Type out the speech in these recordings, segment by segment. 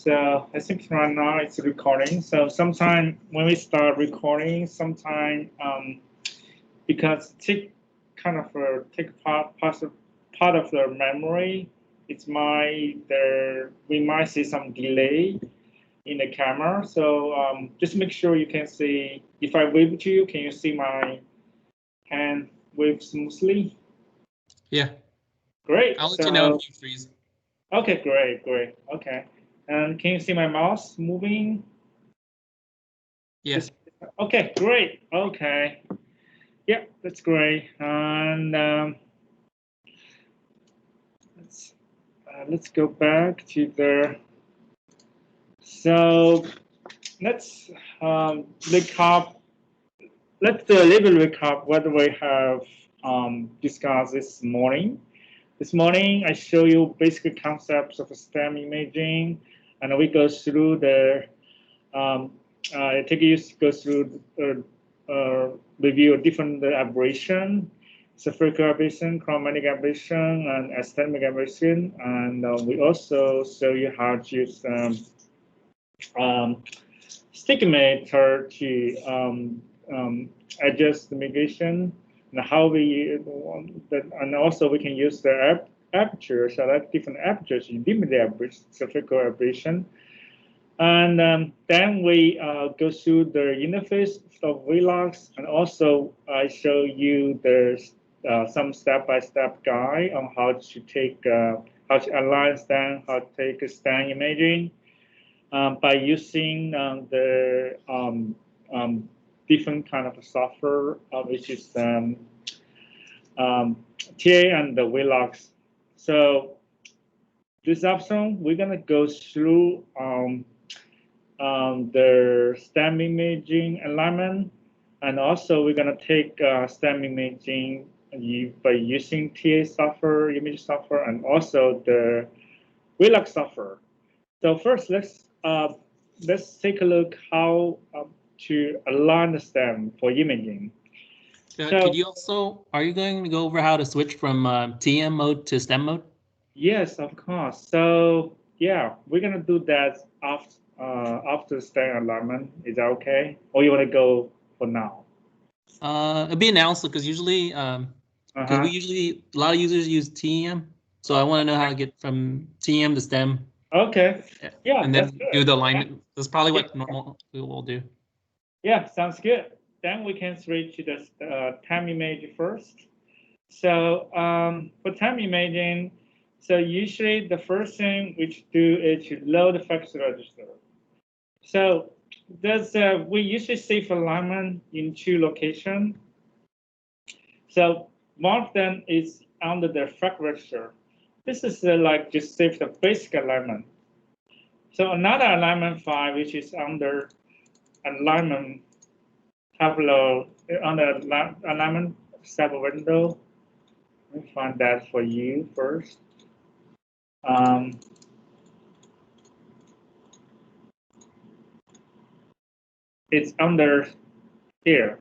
So I think right now it's recording. So sometime when we start recording, sometime because take part of the memory, we might see some delay in the camera. So just make sure you can see. If I wave to you, can you see my hand wave smoothly? Yeah. Great. I'll let you know if you freeze. Okay, great. Okay. And can you see my mouse moving? Yes. Okay, great. Okay. Yeah, that's great. And let's go back to the. So let's recap. Let's do a little recap what we have discussed this morning. This morning, I show you basic concepts of STEM imaging, and we go through the. I take you to go through review different aberration, spherical aberration, chromatic aberration, and astronomic aberration, and we also show you how to use stigmator to adjust the migration, and how and also we can use the aperture, select different apertures to limit the spherical aberration. And then we go through the interface of VLOX, and also I show you there's some step-by-step guide on how to align stand, how to take a stand imaging by using the different kind of software, which is TA and the VLOX. So this option, we're gonna go through the STEM imaging alignment, and also we're gonna take STEM imaging by using TA software, image software, and also the VLOX software. So first, let's take a look how to align the STEM for imaging. Could you also, are you going to go over how to switch from TM mode to STEM mode? Yes, of course. So yeah, we're gonna do that after STEM alignment. Is that okay? Or you want to go for now? It'd be announced because usually, because we usually, a lot of users use TM. So I want to know how to get from TM to STEM. Okay. Yeah. And then do the alignment. That's probably what normal we will do. Yeah, sounds good. Then we can switch to the TEM image first. So for TEM imaging, so usually the first thing we do is to load the factor register. So we usually save alignment in two locations. So one of them is under the fact register. This is like just save the basic alignment. So another alignment file, which is under alignment tableau, under alignment sub window. Let me find that for you first. It's under here.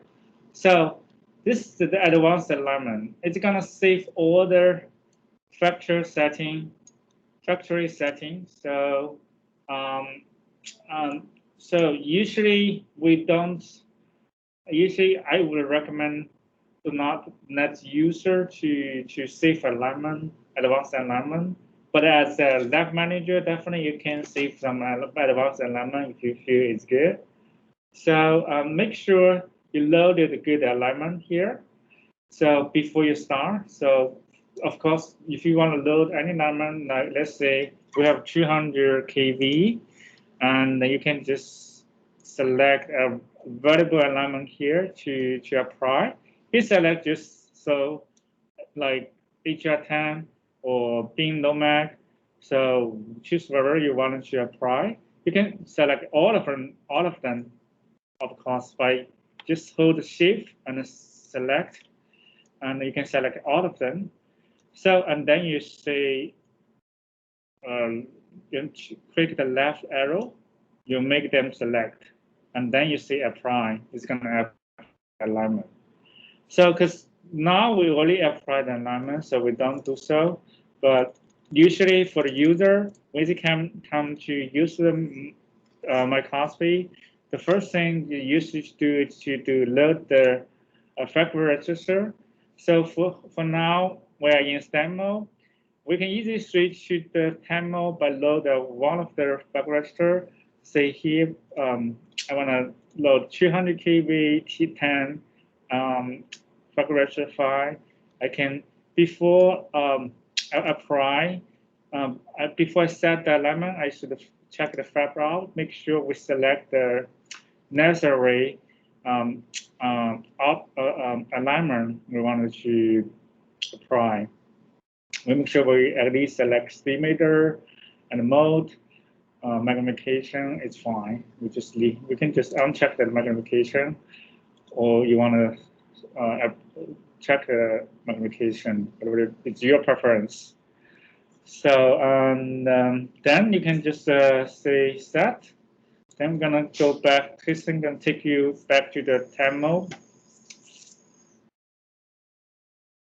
So this is the advanced alignment. It's gonna save all the factory settings. So so usually we don't. Usually I would recommend to not let user to save alignment, advanced alignment. But as a lab manager, definitely you can save some advanced alignment if you feel it's good. So make sure you loaded a good alignment here. So before you start, so of course, if you want to load any alignment, like let's say we have 200 kV, and you can just select a variable alignment here to apply. You select just so like HR10 or beam Nomad. So choose whatever you want to apply. You can select all of them, of course, by just hold Shift and select, and you can select all of them. So, and then you say, you click the left arrow, you make them select, and then you say apply. It's going to apply alignment. So, because now we already apply the alignment, so we don't do so. But usually for the user, when they come to use my copy, the first thing you usually do is to load the factory register. So for now, we are in STEM mode. We can easily switch to the TEM mode by load one of the factory register. Say here, I want to load 200 KB T10 factory register file. I can, before I apply, before I set the alignment, I should check the fab out, make sure we select the necessary alignment we wanted to apply. We make sure we at least select estimator and mode. Magnification is fine. We can just uncheck the magnification, or you want to check the magnification. It's your preference. So then you can just say set. Then I'm gonna go back. This thing gonna take you back to the TEM mode.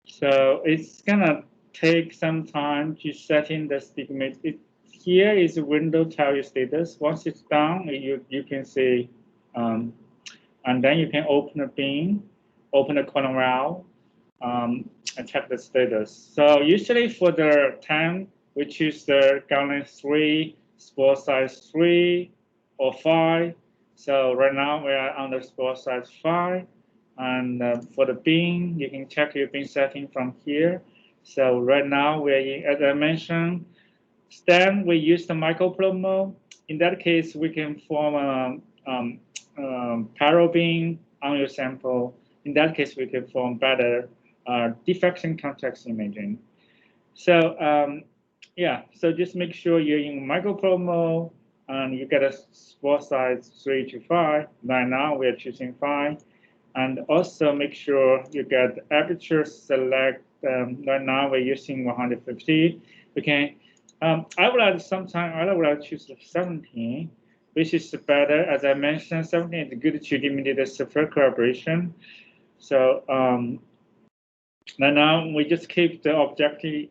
So it's gonna take some time to set in the stigma. Here is a window tell you status. Once it's done, you can see, and then you can open a bin, open a column row, and check the status. So usually for the TEM, we choose the gallon 3, spore size 3 or 5. So right now we are on the spore size 5. And for the bin, you can check your bin setting from here. So right now we're in, as I mentioned, STEM, we use the microprobe mode. In that case, we can form a parallel bin on your sample. In that case, we can form better diffraction context imaging. So yeah, so just make sure you're in microprobe mode and you get a spore size 3 to 5. Right now we're choosing 5. And also make sure you get aperture select. Right now we're using 150. Okay. I would like to choose 17, which is better. As I mentioned, 17 is good to eliminate the severe collaboration. So right now we just keep the objective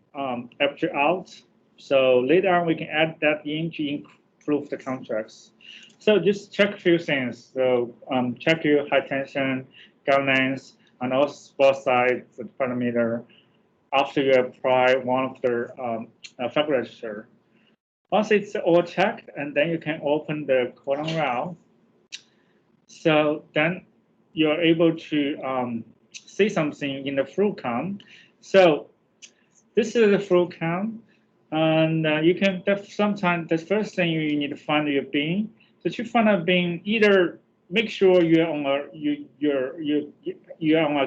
aperture out. So later on we can add that in to improve the contrast. So just check a few things. So check your high tension, gun length, and also both sides of the parameter after you apply one of the fact register. Once it's all checked, and then you can open the column row. So then you're able to see something in the full count. So this is the full count, and you can sometimes the first thing you need to find your bin. So to find a bin, either make sure you're on a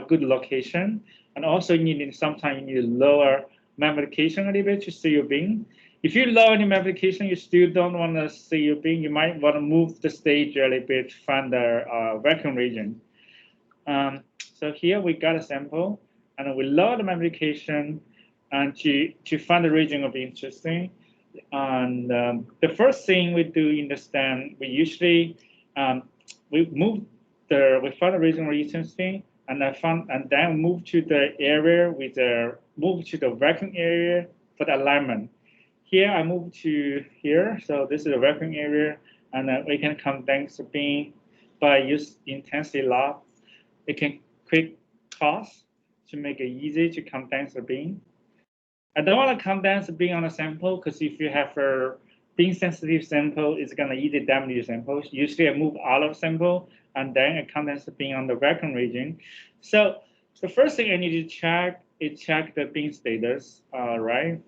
good location, and also sometimes you need to lower magnification a little bit to see your bin. If you lower the magnification, you still don't want to see your bin. You might want to move the stage a little bit to find the vacuum region. So here we got a sample, and we lower the magnification, and to find the region of interest. And the first thing we do in the STEM, we usually we find the region of interest, and then move to the area move to the vacuum area for the alignment. Here I move to here, so this is the vacuum area, and we can condense the bin by use intensity log. We can quick cost to make it easy to condense the bin. I don't want to condense the bin on a sample because if you have a bin sensitive sample, it's going to easily damage your sample. Usually I move out of sample and then I condense the bin on the vacuum region. So the first thing I need to check is check the bin status, right?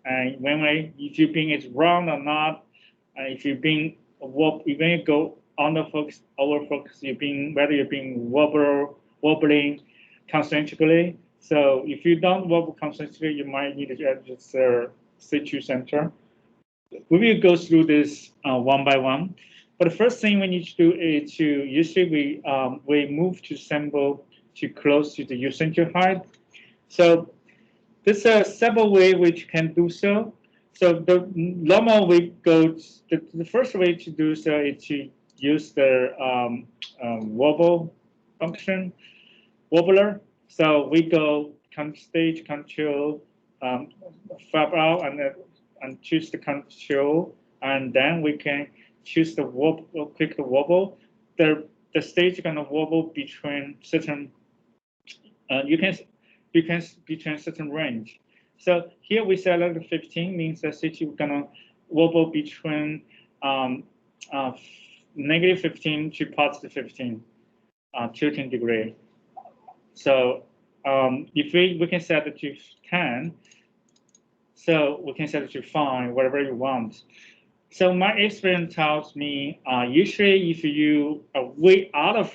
And if your bin is wrong or not, if your bin when you go under focus, over focus, whether you're being wobbling concentrically. So if you don't wobble concentrically, you might need to adjust the situ center. We will go through this one by one. But the first thing we need to do is usually we move to sample to close to the U-center height. So there's several ways which can do so. So the normal way goes, the first way to do so is to use the wobble function, wobbler. So we go stage control, fab out, and and choose the control, and then we can choose the wobble, click the wobble. The stage is gonna wobble between certain. You can between certain range. So here we select 15 means the stage is gonna wobble between negative 15 to positive 15 tilting degree. So if we can set it to 10, so we can set it to 5, whatever you want. So my experience tells me usually if you way out of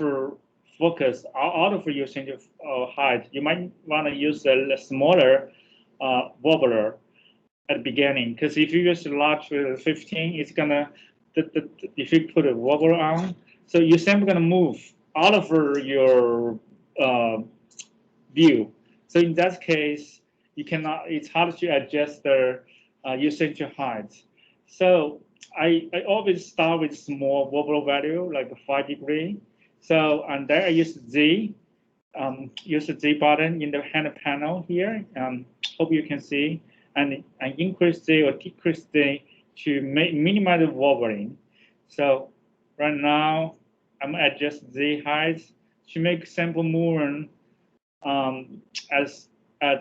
focus, out of your center height, you might want to use a smaller wobbler at the beginning, because if you use a large 15, it's gonna if you put a wobbler on, so you're simply gonna move out of your view. So in that case, you cannot. It's hard to adjust the your center height. So I always start with small wobble value, like 5 degree. So and then I use use the Z button in the hand panel here. Hope you can see, and increase Z or decrease Z to minimize the wobbling. So right now I'm adjust Z height to make sample movement as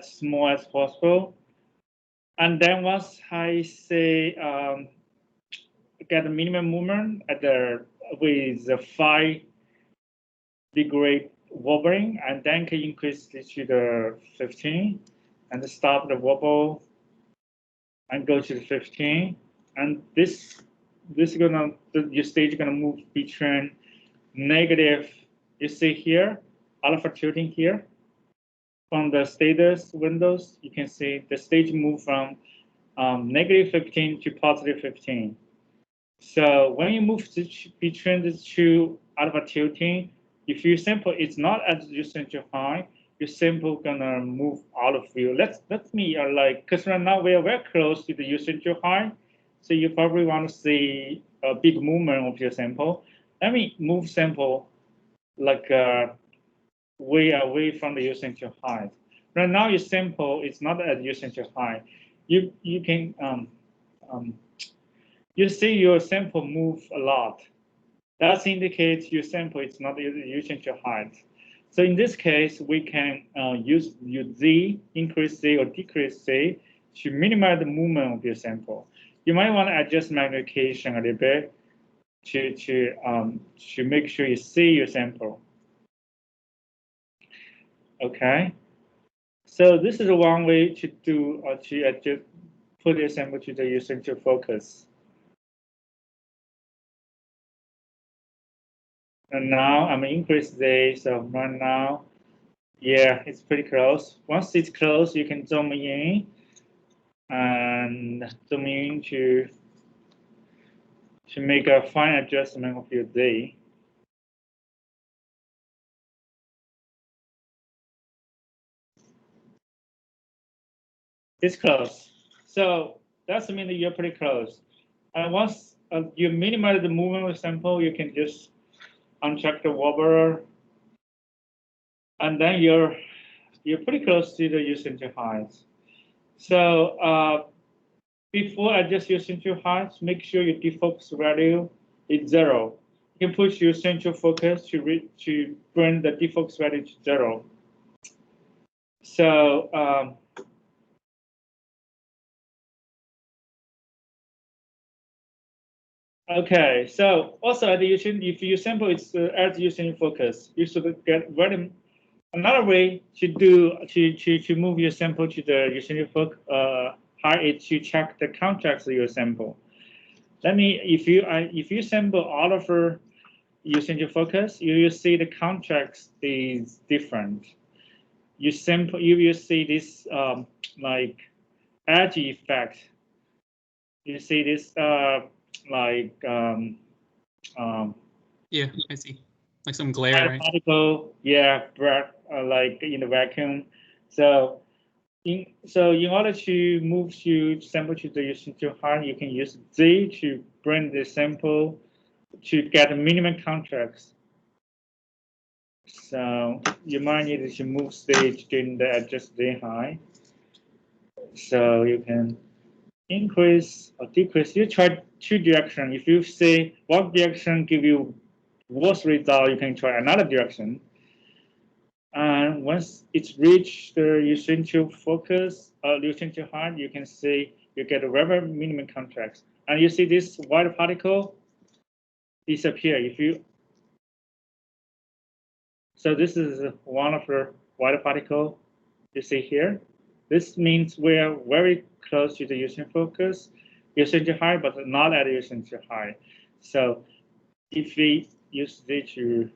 small as possible. And then once I say get the minimum movement at the with the 5 degree wobbling, and then can increase it to the 15 and stop the wobble and go to the 15. And this is gonna your stage is gonna move between negative. You see here alpha tilting here. From the status windows, you can see the stage move from negative 15 to positive 15. So when you move between the two alpha tilting, if you sample it's not at your center high, you're simple gonna move out of view. Let me like, because right now we are very close to the your center high, so you probably want to see a big movement of your sample. Let me move sample like way away from the your center height. Right now your sample is not at your center height. You can you see your sample move a lot. That indicates your sample is not your center height. So in this case, we can use Z, increase Z or decrease Z to minimize the movement of your sample. You might want to adjust magnification a little bit to make sure you see your sample. Okay. So this is one way to do to adjust, put your sample to the your center focus. And now I'm increase Z, so right now, yeah, it's pretty close. Once it's close, you can zoom in and zoom in to make a fine adjustment of your Z. It's close. So that's mean that you're pretty close. And once you minimize the movement of the sample, you can just uncheck the wobbler, and then you're pretty close to the your center height. So before adjust your center height, make sure your defocus value is 0. You can push your central focus to bring the defocus value to 0. So okay, so also at the if your sample is as your center focus, you should get very another way to do to move your sample to the your center focus height is to check the contrast of your sample. Let me if you sample all of your center focus, you will see the contrast is different. You sample you will see this like edge effect. You see this like yeah, I see, like some glare, right? Particle, yeah, like in the vacuum. So in order to move your sample to the center height, you can use Z to bring the sample to get a minimum contrast. So you might need to move stage during the adjust Z height. So you can increase or decrease, you try two directions. If you say one direction give you worse result, you can try another direction. And once it's reached the essential focus or essential height, you can see you get a very minimum contrast. And you see this white particle disappear if you. So this is one of the white particle you see here. This means we're very close to the essential focus, essential height, but not at essential height. So if we use this to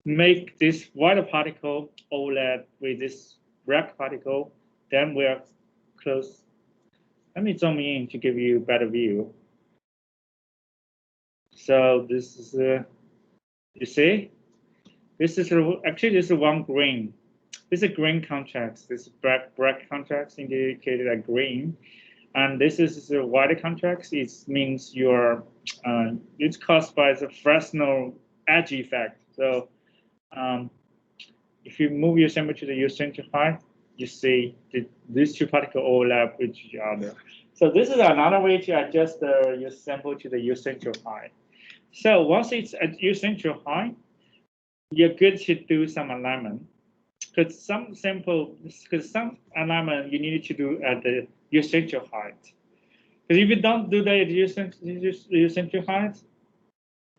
make this white particle overlap with this black particle, then we are close. Let me zoom in to give you a better view. So this is, you see, this is actually this is one green. This is green contrast. This black contrast indicated as green, and this is the white contrast. It means your it's caused by the Fresnel edge effect. So if you move your sample to the essential height, you see these two particles overlap with each other. So this is another way to adjust your sample to the essential height. So once it's at essential height, you're good to do some alignment. Because some alignment you need to do at the essential height. Because if you don't do that at the essential height,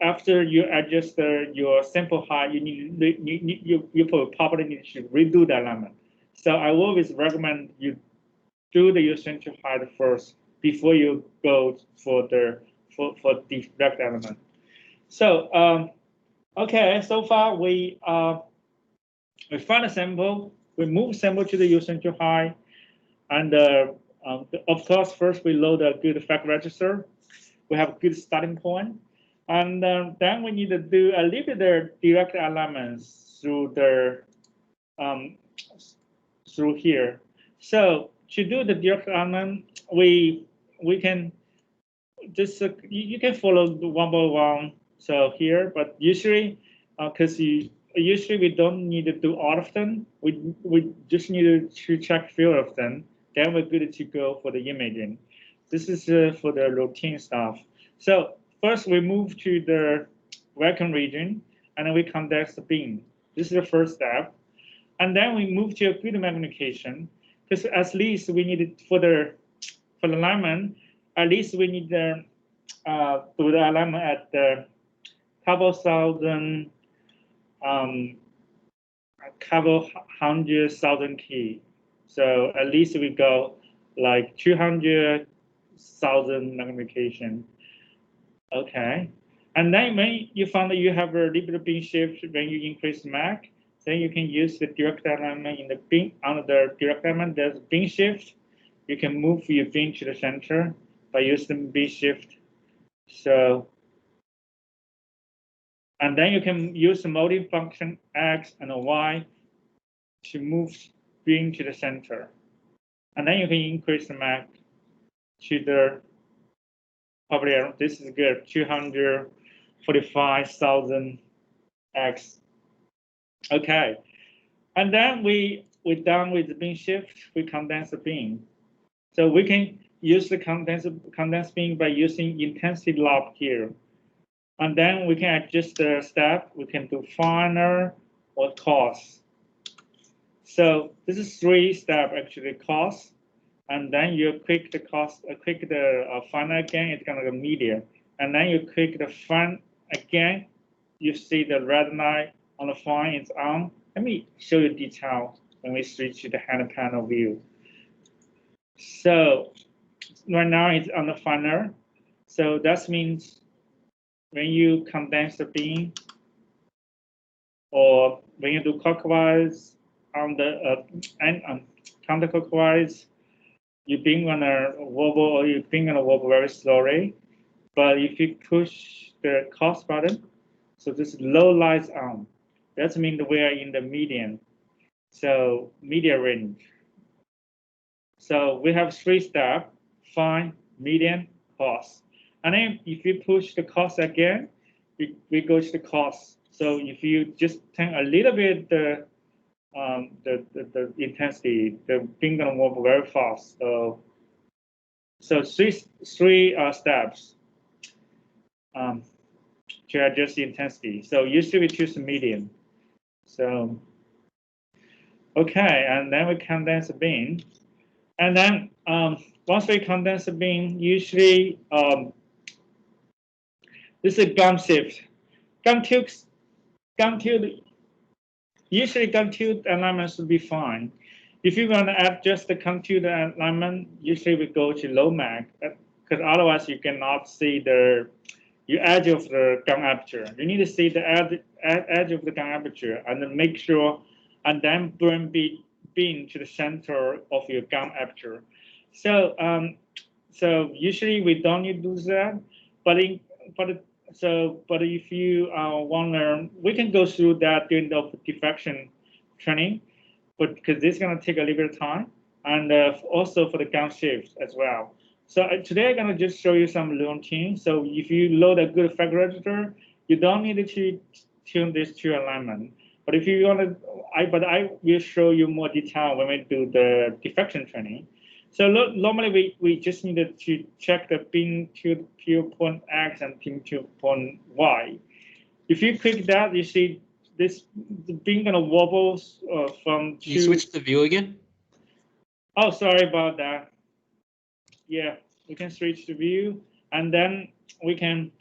after you adjust your sample height, you probably need to redo the alignment. So I always recommend you do the essential height first before you go for the direct element. So okay, so far we find a sample, we move sample to the essential height, and of course first we load a good fact register. We have a good starting point. And then we need to do a little bit of direct alignments through through here. So to do the direct alignment, we can just you can follow one by one. So here, but usually because usually we don't need to do all of them. We just need to check few of them. Then we're good to go for the imaging. This is for the routine stuff. So first, we move to the vacuum region, and then we condense the beam. This is the first step. And then we move to a good magnification, because at least we need for the alignment, at least we need to do the alignment at the couple thousand, couple 100,000 key. So at least we go like 200,000 magnification. Okay, and then when you find that you have a little bit of beam shift when you increase mag, then you can use the direct alignment in the beam. Under the direct alignment, there's beam shift. You can move your beam to the center by using beam shift. So, and then you can use the molding function X and Y to move beam to the center. And then you can increase the mag to the probably, this is good, 245,000 X. Okay, and then we're done with the beam shift. We condense the beam. So we can use the condensed beam by using intensity lock here. And then we can adjust the step. We can do finer or coarse. So this is 3 steps actually, coarse. And then you click the finer again, it's gonna go medium. And then you click the fine again, you see the red line on the fine is on. Let me show you detail when we switch to the hand panel view. So right now it's on the finer. So that means when you condense the beam or when you do clockwise on the counterclockwise, your beam gonna wobble or your beam gonna wobble very slowly. But if you push the coarse button, so this low lights on, that means we are in the median. So media range. So we have 3 steps: fine, median, coarse. And then if you push the coarse again, we go to the coarse. So if you just turn a little bit the intensity, the beam gonna move very fast. So So three steps to adjust the intensity. So usually we choose the medium. So okay, and then we condense the beam, and then once we condense the beam, usually this is a gum shift. Gum tube, usually gum tube alignments will be fine. If you want to add just the gum tube alignment, usually we go to low mag, because otherwise you cannot see the edge of the gum aperture. You need to see the edge of the gum aperture and then make sure, and then bring beam to the center of your gum aperture. So so usually we don't need to do that, but if you want to learn, we can go through that during the diffraction training, but because this is going to take a little bit of time, and also for the gum shift as well. So today I'm going to just show you some routine. So if you load a good effect register, you don't need to tune this to alignment. But if you want to, I will show you more detail when we do the diffraction training. So normally we just needed to check the beam to pure point X and beam to point Y. If you click that, you see this the beam gonna wobble from. You switch the view again? Oh, sorry about that. Yeah, we can switch to view, and then we can.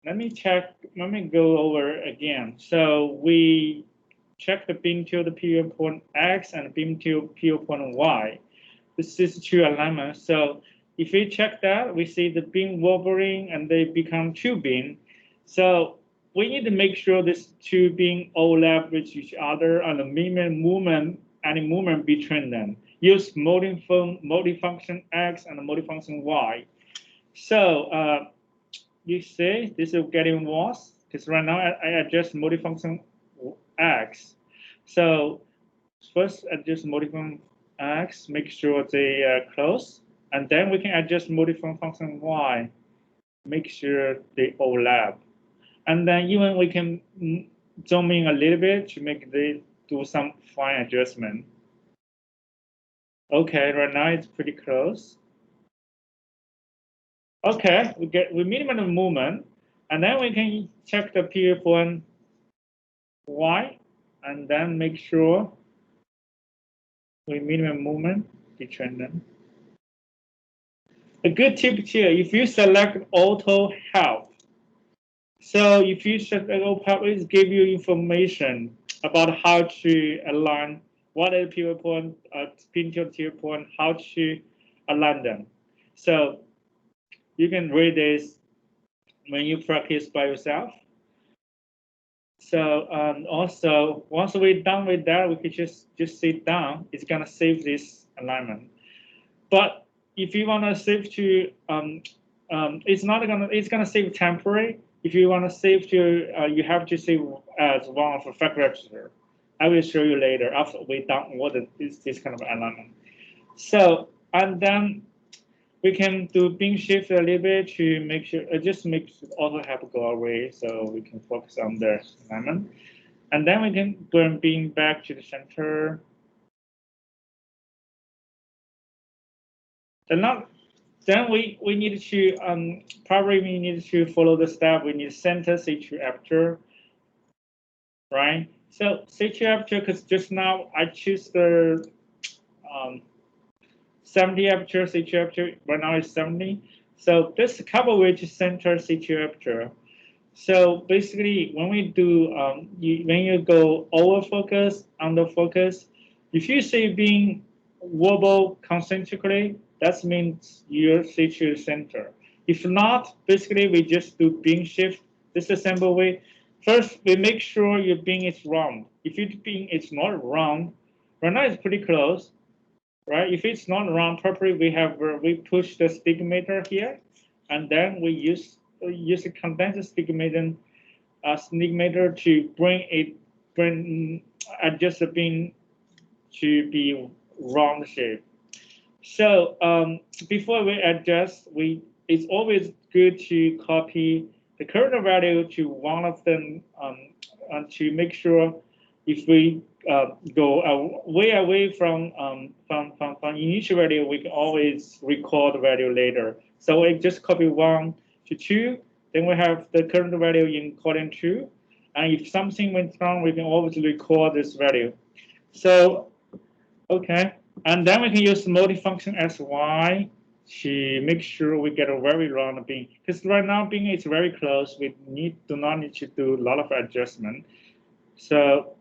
Let me check. Let me go over again. So we check the beam to the pure point X and beam to pure point Y. This is two alignments. So if we check that, we see the beam wobbling and they become two beam. So we need to make sure this two beam overlap with each other and the movement, any movement between them. Use multifunction X and multifunction Y. So you see this is getting worse because right now I adjust multifunction X. So first adjust multifunction X, make sure they are close, and then we can adjust multifunction Y, make sure they overlap. And then even we can zoom in a little bit to make they do some fine adjustment. Okay, right now it's pretty close. Okay, we minimum movement, and then we can check the period point Y, and then make sure we minimum movement between them. A good tip here, if you select auto help, so if you select auto help, it gives you information about how to align what is the pivot point, pin to pivot point, how to align them. So you can read this when you practice by yourself. So also, once we're done with that, we can just sit down. It's gonna save this alignment. But if you want to save to, it's gonna save temporary. If you want to save to, you have to save as one of a fact register. I will show you later after we done what is this kind of alignment. So and then we can do beam shift a little bit to make sure, just make sure auto help go away so we can focus on the alignment. And then we can bring beam back to the center. Then we need to probably we need to follow the step. We need center C2 aperture, right? So C2 aperture, because just now I choose the 70 aperture C2 aperture. Right now it's 70. So this couple with center C2 aperture. So basically, when we do when you go over focus, under focus, if you see being wobble concentrically, that means your C2 center. If not, basically we just do beam shift. This is a simple way. First, we make sure your beam is round. If your beam is not round, right now it's pretty close, right? If it's not round properly, we push the stigmator here, and then we use a condenser stigmator to adjust the beam to be round shape. So before we adjust, it's always good to copy the current value to one of them to make sure if we go way away from initial value, we can always record the value later. So we just copy 1 to 2. Then we have the current value in column 2. And if something went wrong, we can always record this value. So, okay. And then we can use multifunction sy to make sure we get a very round bin. Because right now bin is very close. We do not need to do a lot of adjustment. So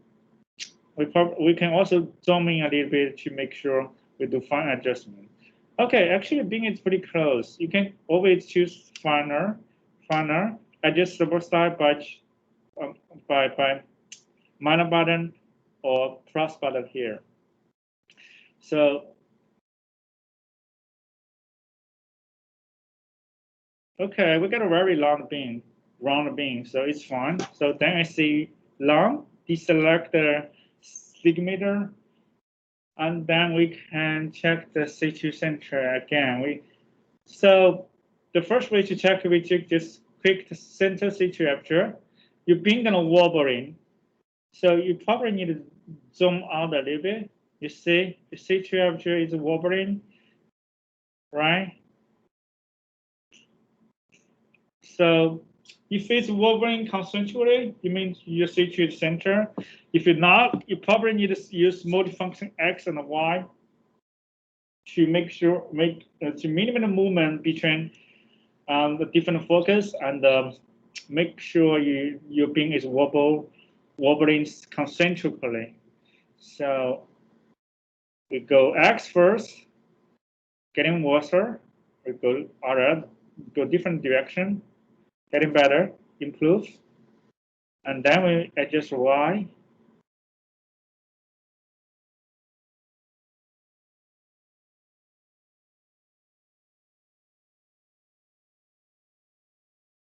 we can also zoom in a little bit to make sure we do fine adjustment. Okay, actually bin is pretty close. You can always choose finer, adjust the style by minus button or plus button here. So, okay, we got a very long round bin, so it's fine. So then I see long, deselect the signature, and then we can check the C2 center again. So the first way to check, we just click the center C2 aperture. Your bin gonna wobbling, so you probably need to zoom out a little bit. You see, the C2 aperture is wobbling, right? So if it's wobbling concentrically, it means your C2 is center. If you're not, you probably need to use multifunction X and Y to make sure to minimize movement between the different focus and make sure your bin is wobbling concentrically. So we go X first, getting worse. We go other, go different direction, getting better, improve, and then we adjust Y.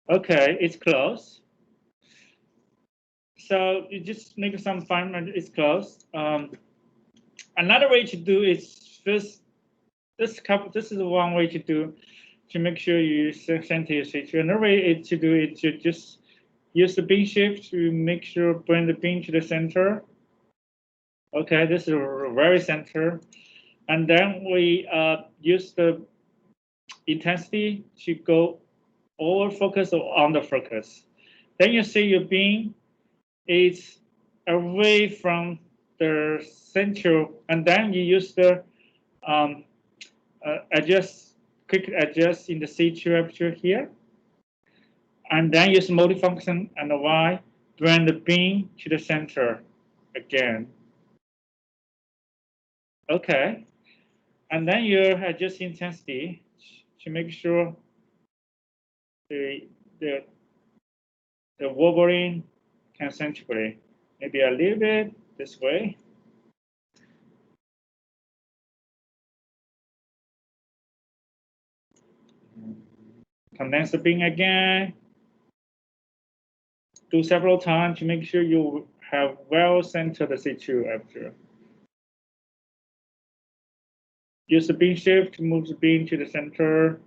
Okay, it's close. So you just make some fine, it's close. Another way to do is first, this is one way to do to make sure you center your C2. Another way to do it to just use the bin shift to make sure bring the bin to the center. Okay, this is very center. And then we use the intensity to go over focus or under focus. Then you see your bin is away from the central, and then you use the quick adjust in the C2 aperture here, and then use multifunction and Y, bring the bin to the center again. Okay, and then you adjust intensity to make sure the wobbling concentrically, maybe a little bit this way. Condense the bin again. Do several times to make sure you have well centered the C2 aperture. Use the bin shift to move the bin to the center.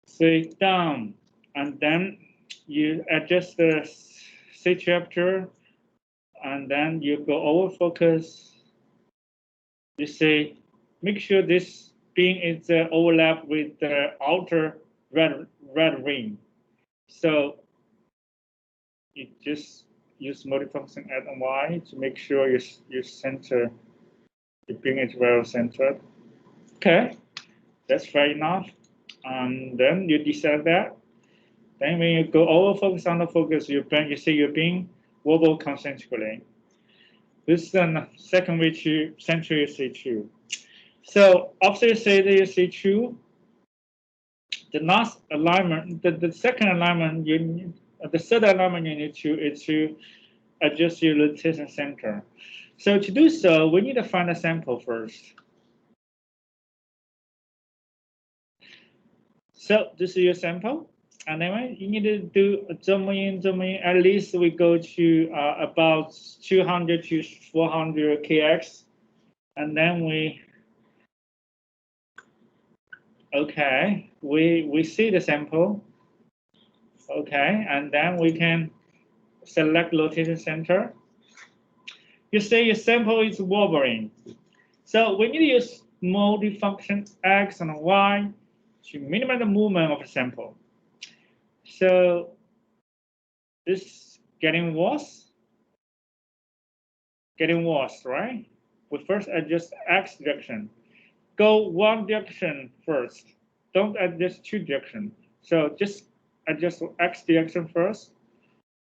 Sit down, and then you adjust the C2 aperture, and then you go over focus. You see, make sure this bin is overlap with the outer red ring. So you just use multifunction add and Y to make sure you center the bin is well centered. Okay, that's fair enough. And then you decide that. Then when you go over focus, under focus, you see your bin wobble concentrically. This is the second way to center your C2. So after you say that you C2, the last alignment, the second alignment, the third alignment you need to is to adjust your rotation center. So to do so, we need to find a sample first. So this is your sample. And then you need to do zoom in. At least we go to about 200 to 400 kx. And then we see the sample. Okay, and then we can select rotation center. You say your sample is wobbling. So we need to use multifunction X and Y to minimize the movement of the sample. So this is getting worse. Getting worse, right? We first adjust X direction. Go one direction first. Don't adjust two directions. So just adjust X direction first.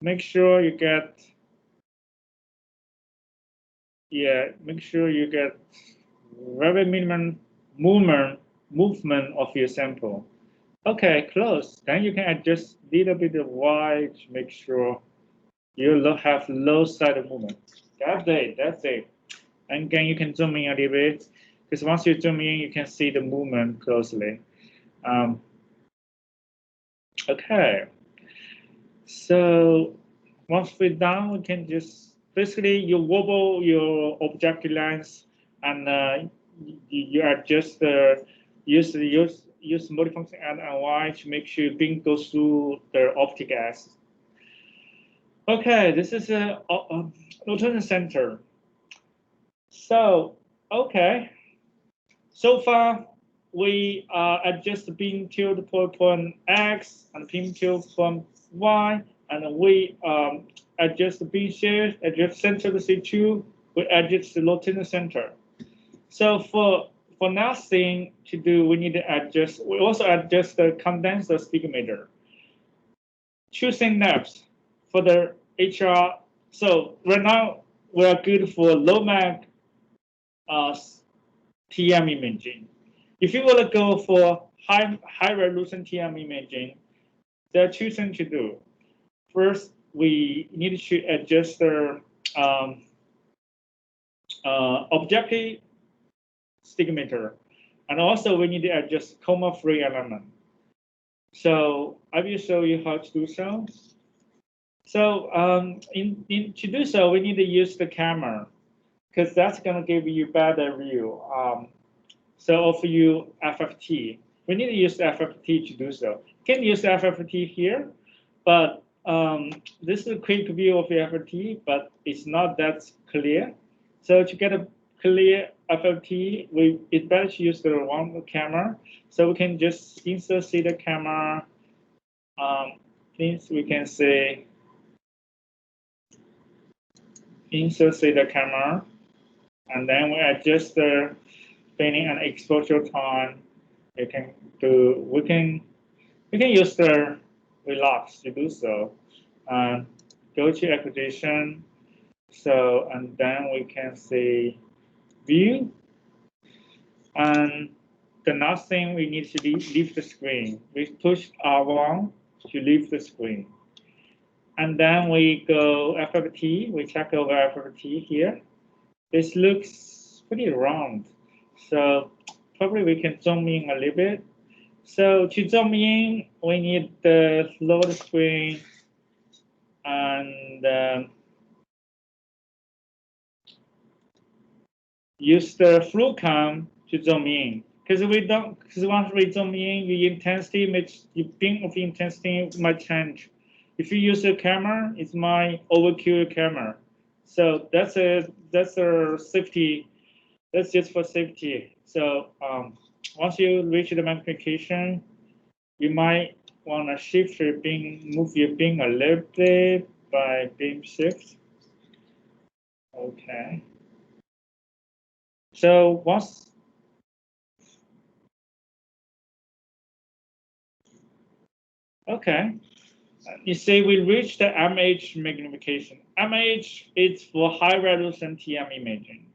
Make sure you get, make sure you get very minimum movement of your sample. Okay, close. Then you can adjust a little bit of Y to make sure you have low side movement. That's it. That's it. And again, you can zoom in a little bit because once you zoom in, you can see the movement closely. Okay. So once we're done, we can just basically you wobble your objective lens and you adjust the use multifunction and Y to make sure beam goes through the optic axis. Okay, this is a rotation center. So okay, so far we adjust the beam tilt point X and beam tilt point Y, and we adjust the beam shape, adjust center to C2, we adjust the rotation center. So for next thing to do, we need to adjust. We also adjust the condenser stigmator. Two things next for the HR. So right now we are good for low mag TM imaging. If you want to go for high resolution TM imaging, there are two things to do. First, we need to adjust the objective stigmator, and also we need to adjust coma-free element. So I will show you how to do so. So to do so, we need to use the camera because that's going to give you better view. So of you FFT, we need to use FFT to do so. You can use FFT here, but this is a quick view of the FFT, but it's not that clear. So to get a clear FFT, it's better to use the one camera. So we can just insert see the camera. Things we can say insert see the camera, and then we adjust the fading and exposure time. We can use the relax to do so. Go to acquisition. So and then we can say view. And the next thing we need to leave the screen. We push R1 to leave the screen. And then we go FFT. We check over FFT here. This looks pretty round. So probably we can zoom in a little bit. So to zoom in, we need the load screen and use the fluid cam to zoom in. Because once we zoom in, the intensity your beam of intensity might change. If you use a camera, it's my overkill camera. So that's a safety. That's just for safety. So once you reach the magnification, you might want to shift your beam, move your beam a little bit by beam shift. Okay. So once okay, you see we reach the MH magnification. MH is for high resolution TM imaging.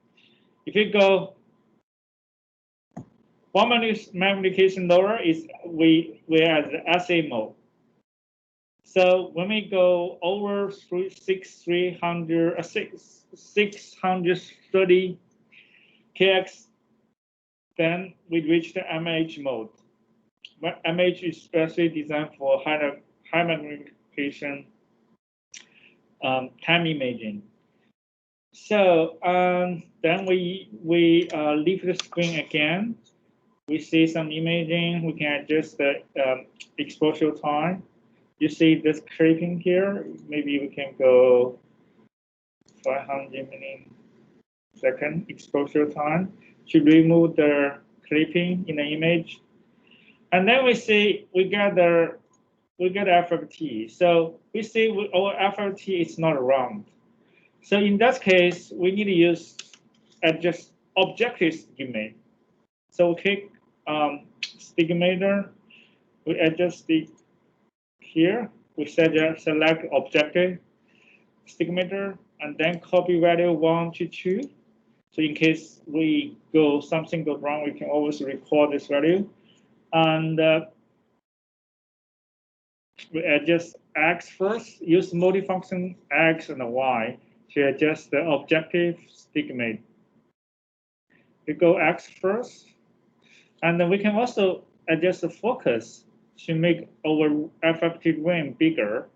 If you go one magnification lower, is we're at the SA mode. So when we go over 630 kx, then we reach the MH mode. MH is specially designed for high magnification time imaging. So then we leave the screen again. We see some imaging. We can adjust the exposure time. You see this clipping here. Maybe we can go 500 millisecond exposure time to remove the clipping in the image. And then we see we get FFT. So we see our FFT is not round. So in that case, we need to use adjust objective stigmate. So we click stigmator, we adjust the here, we select objective stigmator, and then copy value 1 to 2. So in case something goes wrong, we can always record this value. And we adjust X first, use multifunction X and Y to adjust the objective stigmate. We go X first, and then we can also adjust the focus to make our FFT ring bigger.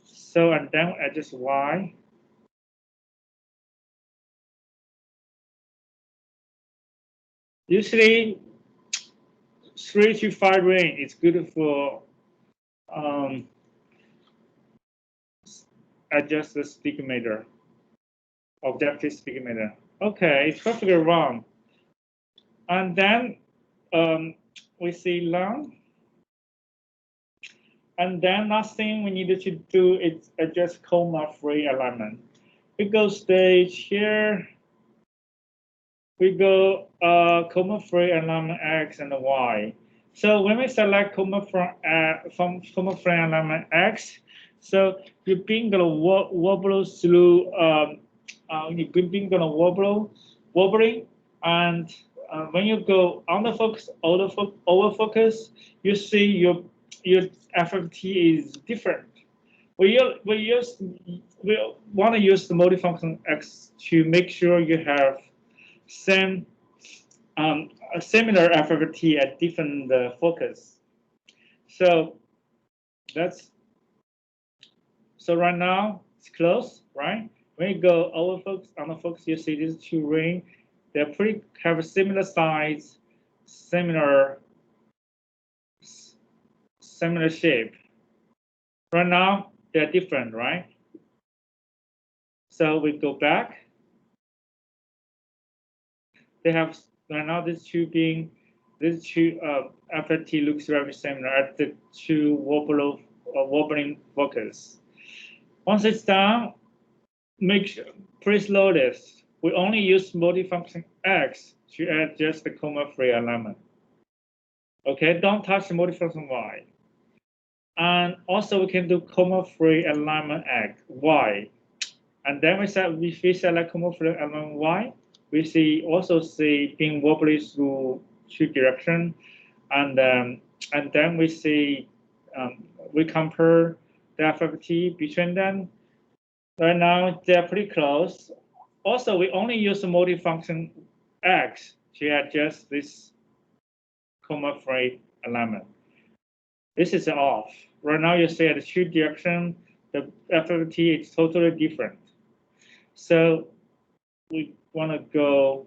So, and then adjust Y. Usually, 3 to 5 range is good for adjust the stigmator, objective stigmator. Okay, it's perfectly wrong. And then we see long. And then last thing we needed to do is adjust coma-free alignment. We go stage here. We go coma-free alignment X and Y. So when we select coma-free alignment X, so you're being gonna wobble through. You're being gonna wobbling, and when you go under focus, over focus, you see your FFT is different. We want to use the multifunction X to make sure you have a similar FFT at different focus. So right now it's close, right? When you go over focus, under focus, you see these two rings. They have a similar size, similar shape. Right now they're different, right? So we go back. They have right now these two FFT looks very similar at the two wobbling focus. Once it's done, please notice we only use multifunction X to adjust the coma-free alignment. Okay, don't touch the multifunction Y. And also we can do coma-free alignment X, Y. And then we select coma-free alignment Y. We also see being wobbly through two directions, and then we see we compare the FFT between them. Right now they're pretty close. Also, we only use the multifunction X to adjust this coma-free alignment. This is off. Right now you see at the two direction, the FFT is totally different. So we're gonna go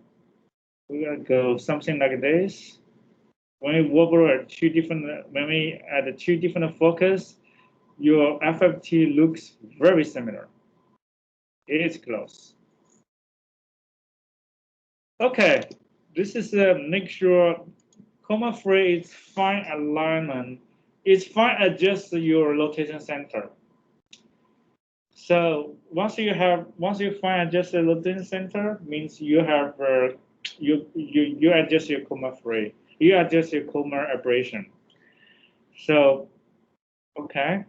something like this. When we wobble at when we add two different focus, your FFT looks very similar. It is close. Okay, this is make sure coma-free is fine alignment. It's fine adjust your rotation center. So once you find adjust the rotation center, means you have you adjust your coma-free. You adjust your coma aberration. So okay.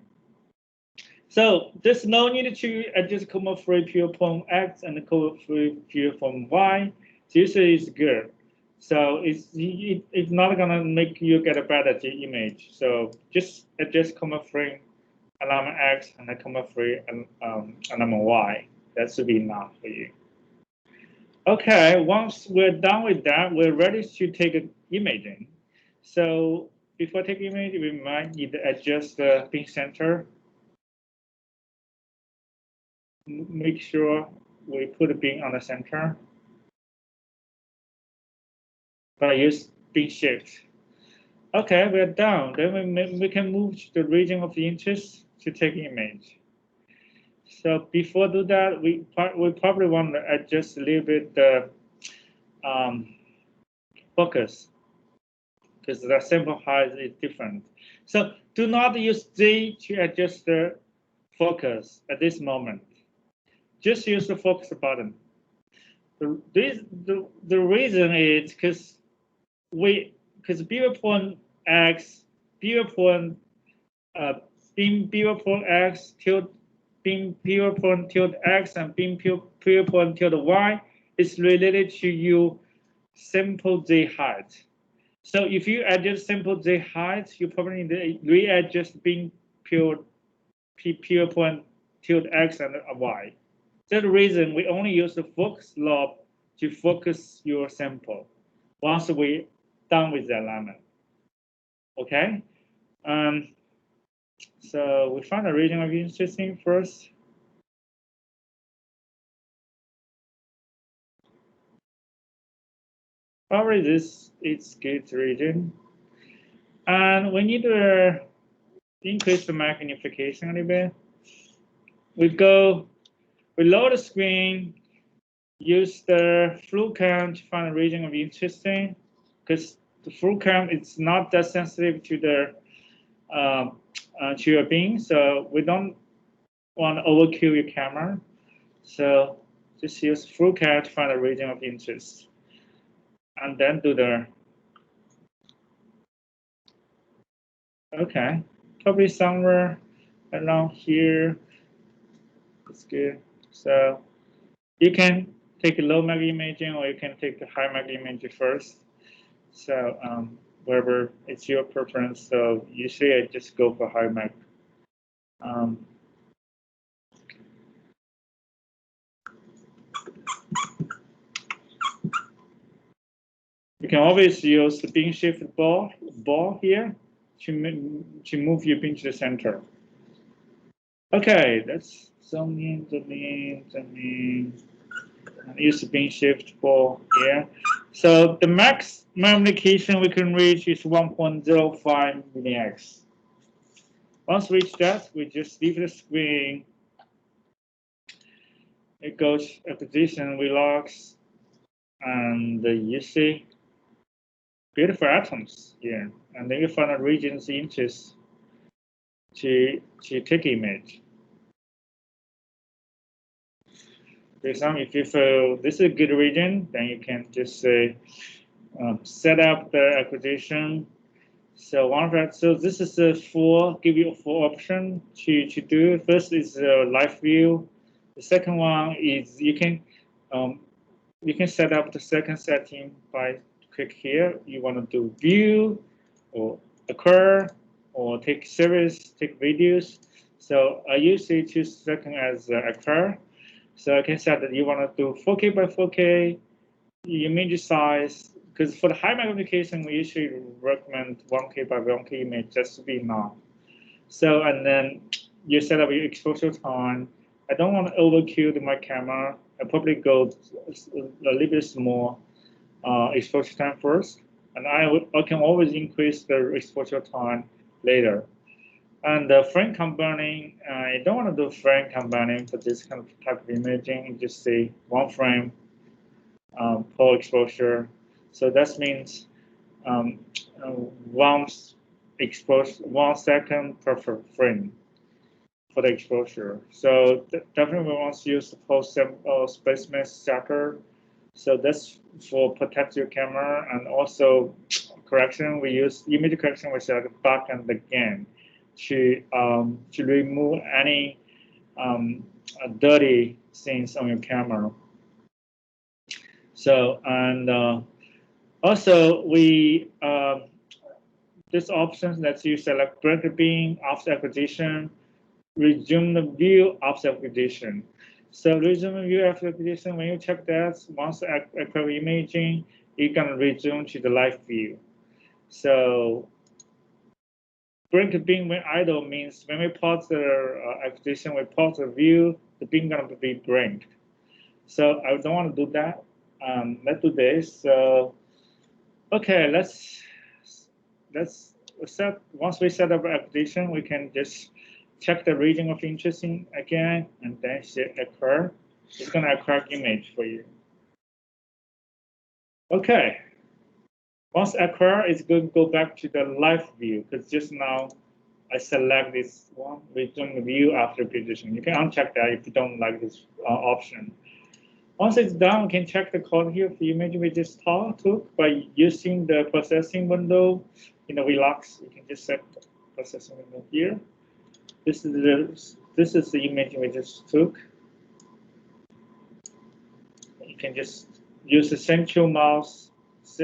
So there's no need to adjust coma-free pure point X and coma-free pure point Y. This is good. So it's not gonna make you get a better image. So just adjust coma-free alignment X and the coma-free alignment Y. That should be enough for you. Okay, once we're done with that, we're ready to take imaging. So before taking image, we might need to adjust the beam center. Make sure we put the beam on the center. But use beam shift. Okay, we're done. Then we can move to the region of interest to take image. So before do that, we probably want to adjust a little bit the focus because the sample height is different. So do not use Z to adjust the focus at this moment. Just use the focus button. The reason is because beaver point X, beaver point beam beaver point X tilt beam beaver point tilt X and beam beaver point tilt Y is related to your sample Z height. So if you adjust sample Z height, you probably need to readjust beam beaver point tilt X and Y. That's the reason we only use the focus lobe to focus your sample once we're done with the alignment. Okay? So we find a region of interest first. Probably this is good region. And we need to increase the magnification a little bit. We load the screen, use the fluid count to find a region of interest because the fluid count is not that sensitive to the to your beam, so we don't want to overkill your camera. So just use fluid count to find a region of interest, and then do the okay, probably somewhere around here. That's good. So you can take a low mag imaging or you can take the high mag imaging first. So wherever it's your preference. So usually I just go for high mag. You can always use the beam shift ball here to move your beam to the center. Okay, let's zoom in. And use the beam shift ball here. So the max magnification we can reach is 1.05 milliX. Once we reach that, we just leave the screen. It goes a position, relax, and you see beautiful atoms here. And then you find a region's interest to take image. For example, if you feel this is a good region, then you can just say set up the acquisition. So so this is give you 4 options to do. First is live view. The second one is you can set up the second setting by click here. You want to do view or occur or take series, take videos. So I usually choose second as occur. So I can set that you want to do 4K by 4K, image size, because for the high magnification, we usually recommend 1K by 1K image just to be enough. So, and then you set up your exposure time. I don't want to overkill my camera. I probably go a little bit small exposure time first. And I can always increase the exposure time later. And the frame combining, I don't want to do frame combining for this kind of type of imaging. Just say 1 frame per exposure. So that means 1 second per frame for the exposure. So definitely we want to use the post spaceman shutter. So that's for protect your camera, and also correction. We use image correction, which are the back and the gain to remove any dirty things on your camera. So and also we this option lets you select break the beam after acquisition, resume the view after acquisition. So resume the view after acquisition, when you check that, once acquire imaging, you can resume to the live view. So break the beam when idle means when we pause the acquisition, we pause the view, the beam gonna be blinked. So I don't want to do that. Let's do this. So okay, let's let's set, once we set up application, we can just check the region of interest again, and then say acquire. It's gonna acquire image for you. Okay. Once acquire, it's going to go back to the live view, because just now I select this one, return view after position. You can uncheck that if you don't like this option. Once it's done, we can check the quality of the image we just took by using the processing window in the Relax. You can just set the processing window here. This is the image we just took. You can just use the central mouse,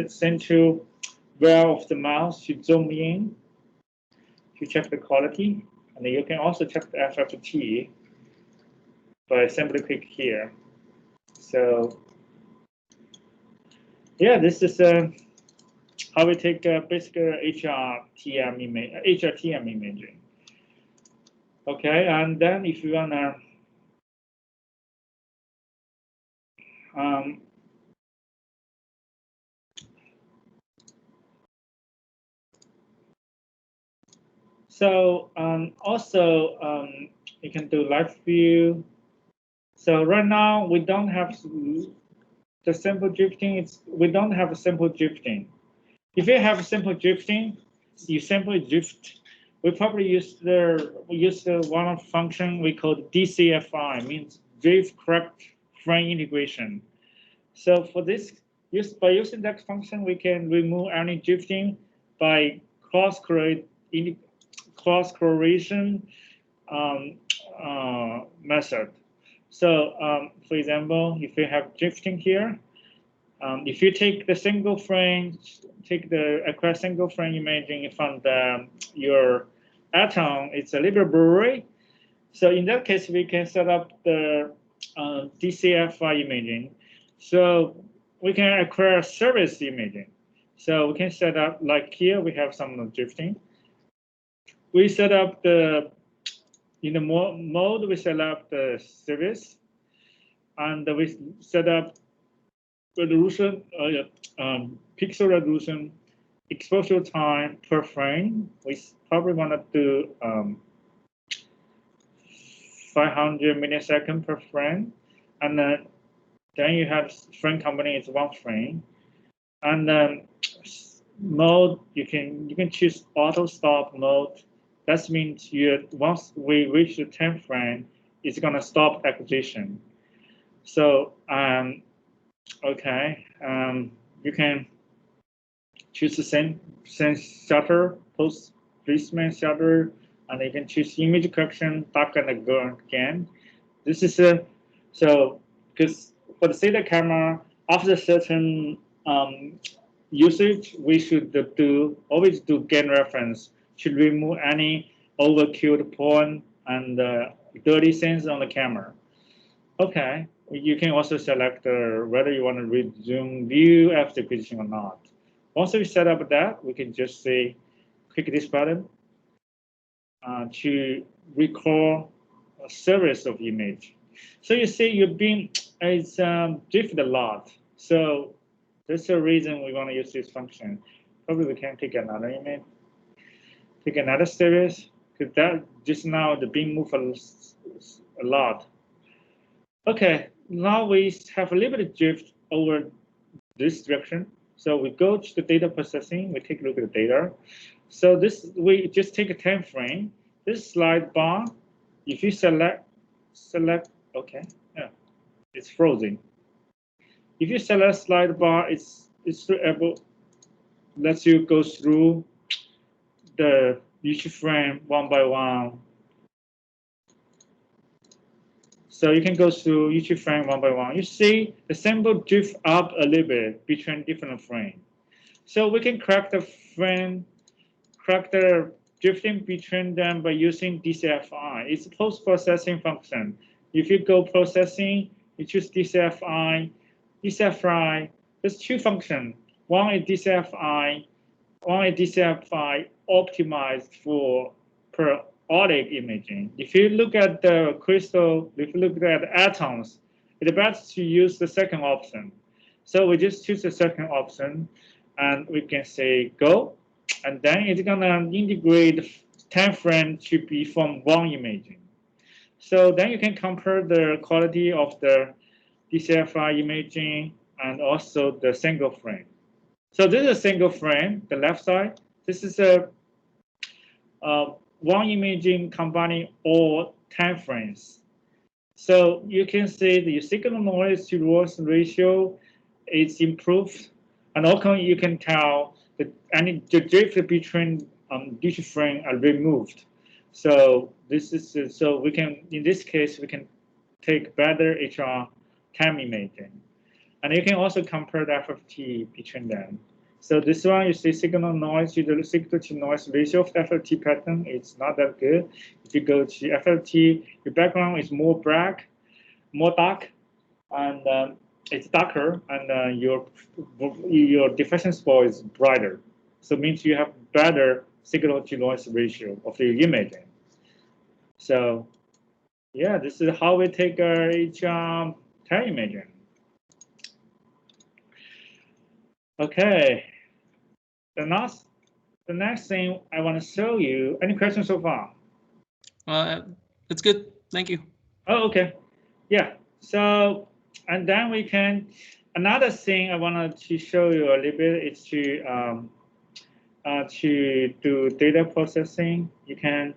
central wheel of the mouse to zoom in to check the quality. And you can also check the FFT by simply click here. So yeah, this is how we take basic HRTM imaging. Okay, and then if you wanna also you can do live view. So right now we don't have the simple drifting. We don't have a simple drifting. If you have simple drifting, you simply drift. We probably use the one function we call DCFI, means drift correct frame integration. So for this, by using that function, we can remove any drifting by cross correlation method. So for example, if you have drifting here, if you take the single frame, acquire single frame imaging from your atom, it's a little blurry. So in that case, we can set up the DCFI imaging. So we can acquire service imaging. So we can set up, like here, we have some drifting. We set up in the mode, we set up the service, and we set up resolution, pixel resolution, exposure time per frame. We probably want to do 500 milliseconds per frame, and then you have frame company is 1 frame, and then mode you can choose auto stop mode. That means once we reach the 10th frame, it's gonna stop acquisition. So okay, you can choose the same shutter, post placement shutter, and you can choose image correction, dark and again. This is so because for the SATA camera, after a certain usage, we should always do gain reference, should remove any overkilled point and dirty scenes on the camera. Okay, you can also select whether you want to resume view after acquisition or not. Once we set up that, we can just say, click this button to record a series of image. So you see it's drifted a lot. So that's the reason we want to use this function. Probably we can take another image, take another series, because that just now the beam moved a lot. Okay, now we have a little bit of drift over this direction. So we go to the data processing, we take a look at the data. So we just take a 10 frame. This slide bar, if you select, okay, yeah, it's frozen. If you select slide bar, it's lets you go through each frame one by one. So you can go through each frame one by one. You see the symbol drift up a little bit between different frames. So we can correct the drifting between them by using DCFI. It's a post-processing function. If you go processing, you choose DCFI. DCFI, there's 2 functions. One is DCFI optimized for periodic imaging. If you look at the crystal, if you look at the atoms, it's best to use the second option. So we just choose the second option, and we can say go. and then it's gonna integrate 10 frames to be from one imaging. So then you can compare the quality of the DCFI imaging and also the single frame. So this is a single frame, the left side. This is a one imaging combining all 10 frames. So you can see the signal noise to noise ratio is improved, and also you can tell that the drift between each frame are removed. So this is so we can, in this case, we can take better HR time imaging, and you can also compare the FFT between them. So this one, you see signal noise to the signal to noise ratio of the FFT pattern. It's not that good. If you go to FFT, your background is more black, more dark, and it's darker, and your diffraction score is brighter. So it means you have better signal to noise ratio of the imaging. So yeah, this is how we take each time imaging. Okay. The next thing I want to show you. Any questions so far? It's good. Thank you. Oh, okay. Yeah. So, and then we can. Another thing I wanted to show you a little bit is to do data processing. You can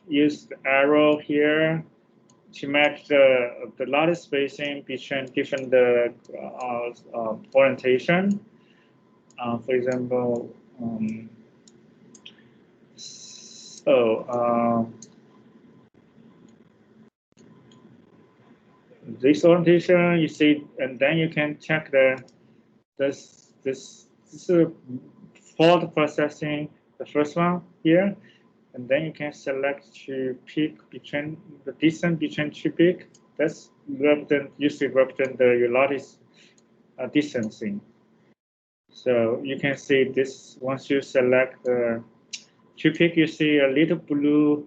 use the arrow here to match the lattice spacing between different orientation. For example, this orientation you see, and then you can check this is fault processing, the first one here, and then you can select to pick between the distance between two peaks. That's usually represent the lattice distancing. So you can see this once you select the two peak, you see a little blue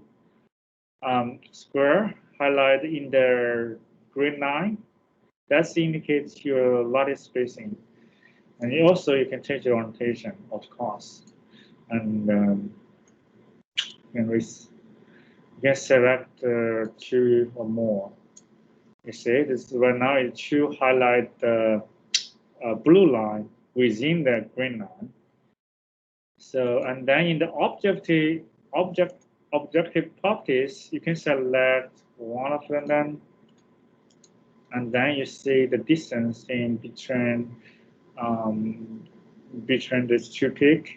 square highlighted in the green line. That indicates your lattice spacing. And also you can change the orientation, of course. And you can select two or more. You see, this right now is to highlight the blue line within the green line. So, and then in the objective properties, you can select one of them, and then you see the distance in between these two peaks.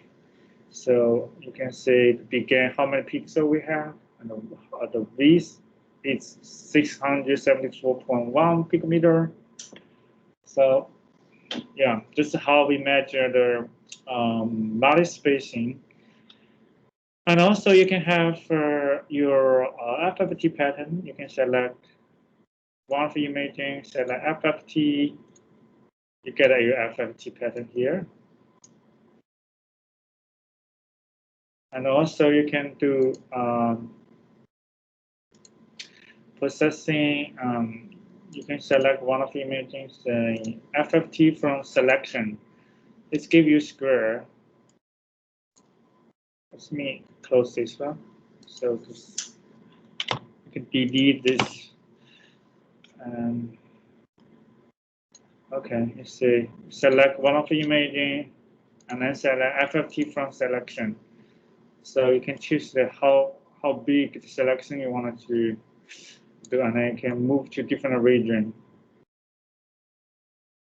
So you can see the begin how many pixels we have, and the width is 674.1 picometer. So yeah, this is how we measure the lattice spacing. And also you can have your FFT pattern. You can select one for imaging, select FFT. You get your FFT pattern here. And also you can do processing. You can select one of the imaging, FFT from selection. Let's give you square. Let me close this one. So you can delete this. Okay, you see, select one of the imaging, and then select FFT from selection. So you can choose how big the selection you wanted to do, and then you can move to different region.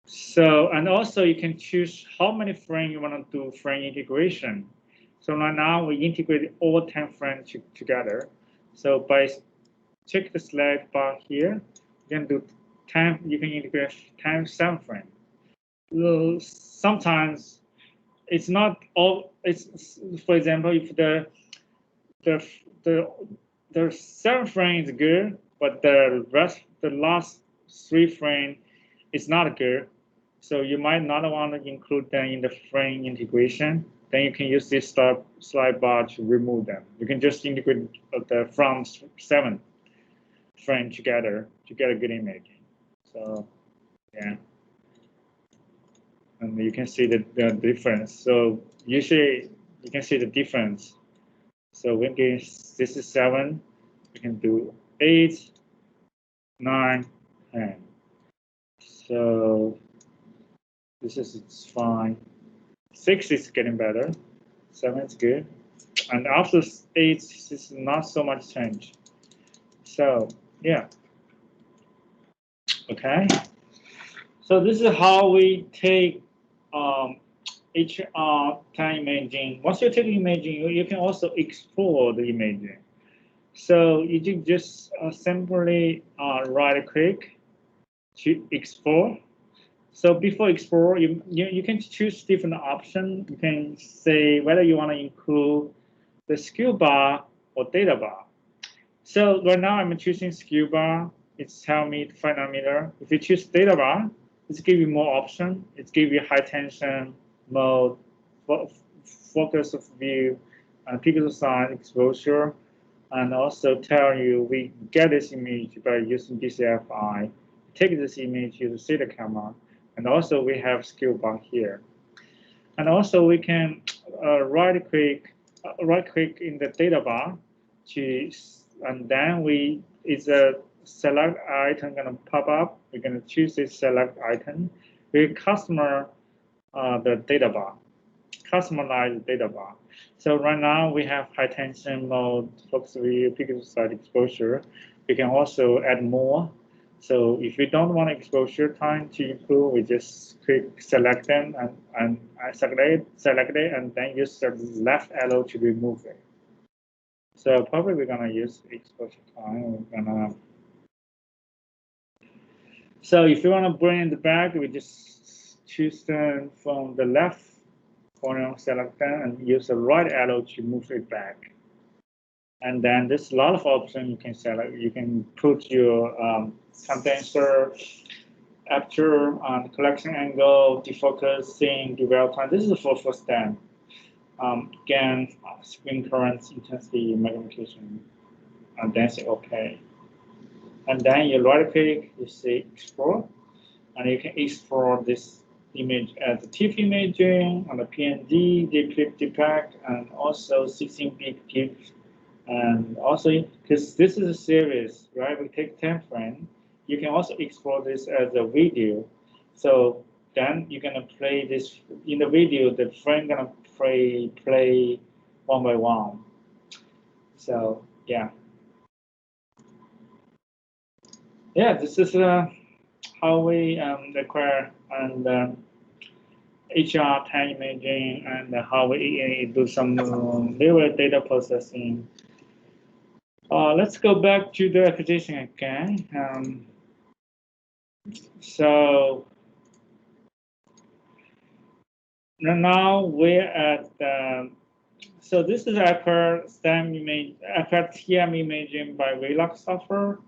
So, and also you can choose how many frames you want to do frame integration. So right now we integrate all 10 frames together. So by check the select bar here, you can do 10. You can integrate 10 7 frames. Sometimes it's not all. It's, for example, if the 7 frame is good, but the last 3 frame is not good. So you might not want to include them in the frame integration. Then you can use this slide bar to remove them. You can just integrate the from 7 frame together to get a good imaging. So yeah, and you can see the difference. So usually you can see the difference. So when this is 7, we can do 8, 9, 10. So this is fine. 6 is getting better. 7 is good. And after 8, this is not so much change. So yeah. Okay. So this is how we take HR time imaging. Once you take imaging, you can also explore the imaging. So you can just simply right click to explore. So before explore, you can choose different options. You can say whether you want to include the skill bar or data bar. So right now I'm choosing skill bar. It's tell me 5 nanometer. If you choose data bar, it's give you more option. It's give you high tension mode, focus of view, pixel size, exposure, and also tell you we get this image by using DCFI. Take this image, you see the camera, and also we have skill bar here. And also we can right click in the data bar to, and then it's a select item gonna pop up. We're gonna choose this select item. We customize the data bar, customize the data bar. So right now we have high tension mode, focus view, pixel size, exposure. We can also add more. So if we don't want exposure time to improve, we just click select them and select it, and then use the left arrow to remove it. So probably we're gonna use exposure time. So if you want to bring it back, we just choose them from the left corner, select them, and use the right arrow to move it back. And then there's a lot of options you can select. You can put your condenser, aperture, collection angle, defocusing, dwell time. This is for first step. Again, screen current, intensity, magnification, and then say OK. And then you right click, you say explore, and you can explore this image as a TIFF imaging on the PNG, deep clip, depack, and also 16-bit TIFF. And also, because this is a series, right? We take 10 frames. You can also explore this as a video. So then you're gonna play this in the video. The frame gonna play one by one. So yeah. Yeah, this is how we acquire and HR time imaging, and how we do some little data processing. Let's go back to the application again. So now we're at so this is Apple STEM image, Apple TM imaging by Velox software.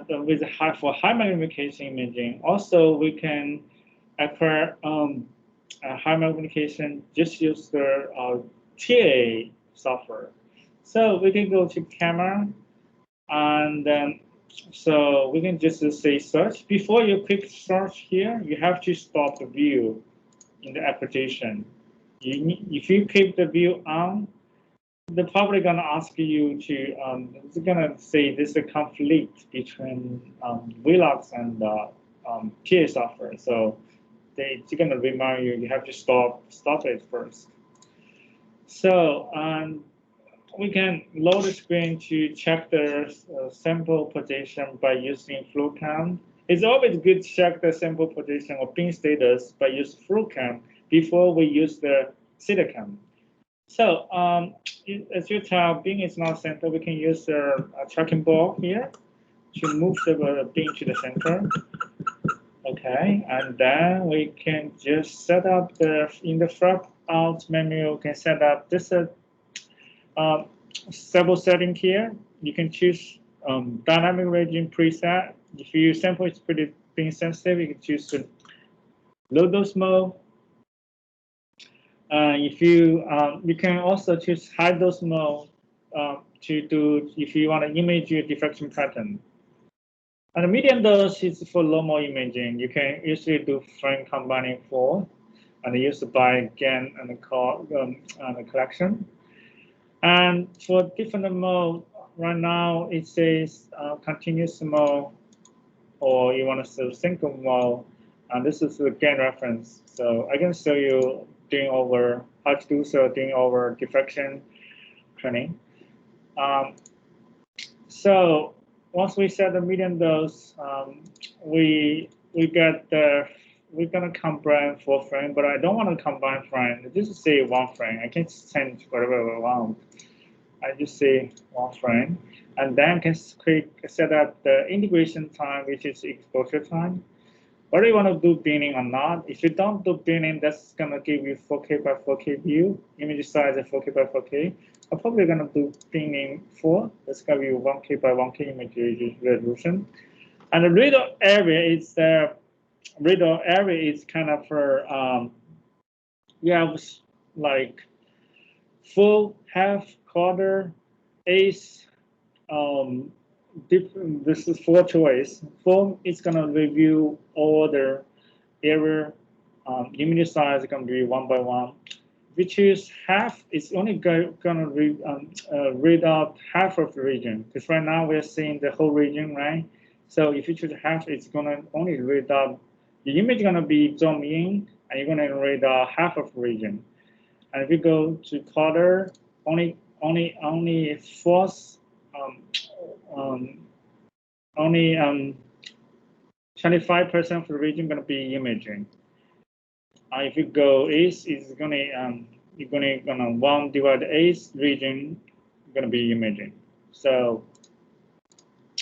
With for high magnification imaging. Also, we can acquire high magnification, just use the TA software. So we can go to camera, and then so we can just say search. Before you click search here, you have to stop the view in the application. If you keep the view on, they're probably going to ask you to, it's going to say there's a conflict between Velox and TA software. So they're going to remind you, you have to stop it first. So we can load the screen to check the sample position by using FluCam. It's always good to check the sample position or bin status by using FluCam before we use the CityCam. So as you tell, bin is not center. We can use a tracking ball here to move the bin to the center. Okay, and then we can just set up in the front out menu. We can set up this several settings here. You can choose dynamic region preset. If your sample is pretty bin sensitive, you can choose low dose mode. If you can also choose high dose mode to do if you want to image your diffraction pattern. And the medium dose is for low mode imaging. You can usually do frame combining 4. and used by GAN and the collection. And for different mode, right now it says continuous mode, or you want to see single mode. And this is the GAN reference. So I can show you doing over how to do so, doing over diffraction training. So once we set the median dose, we're gonna combine 4 frame, but I don't want to combine frame. Just say 1 frame. I can change whatever I want. I just say 1 frame, and then can set up the integration time, which is exposure time. Whether you want to do binning or not. If you don't do binning, that's gonna give you 4K by 4K view, image size at 4K by 4K. I'm probably gonna do binning 4. That's gonna be 1K by 1K image resolution. And the radar area is kind of for you have like full, half, quarter, eighth. This is 4 choice. Full is gonna review all the area. Image size is gonna be 1 by 1. Which is half, it's only gonna read out half of the region. Because right now we're seeing the whole region, right? So if you choose half, it's gonna only read out, the image gonna be zoomed in, and you're gonna read out half of the region. And if you go to quarter, only fourth, only 25% of the region gonna be imaging. If you go east, it's you're gonna 1 divided 8 region gonna be imaging. So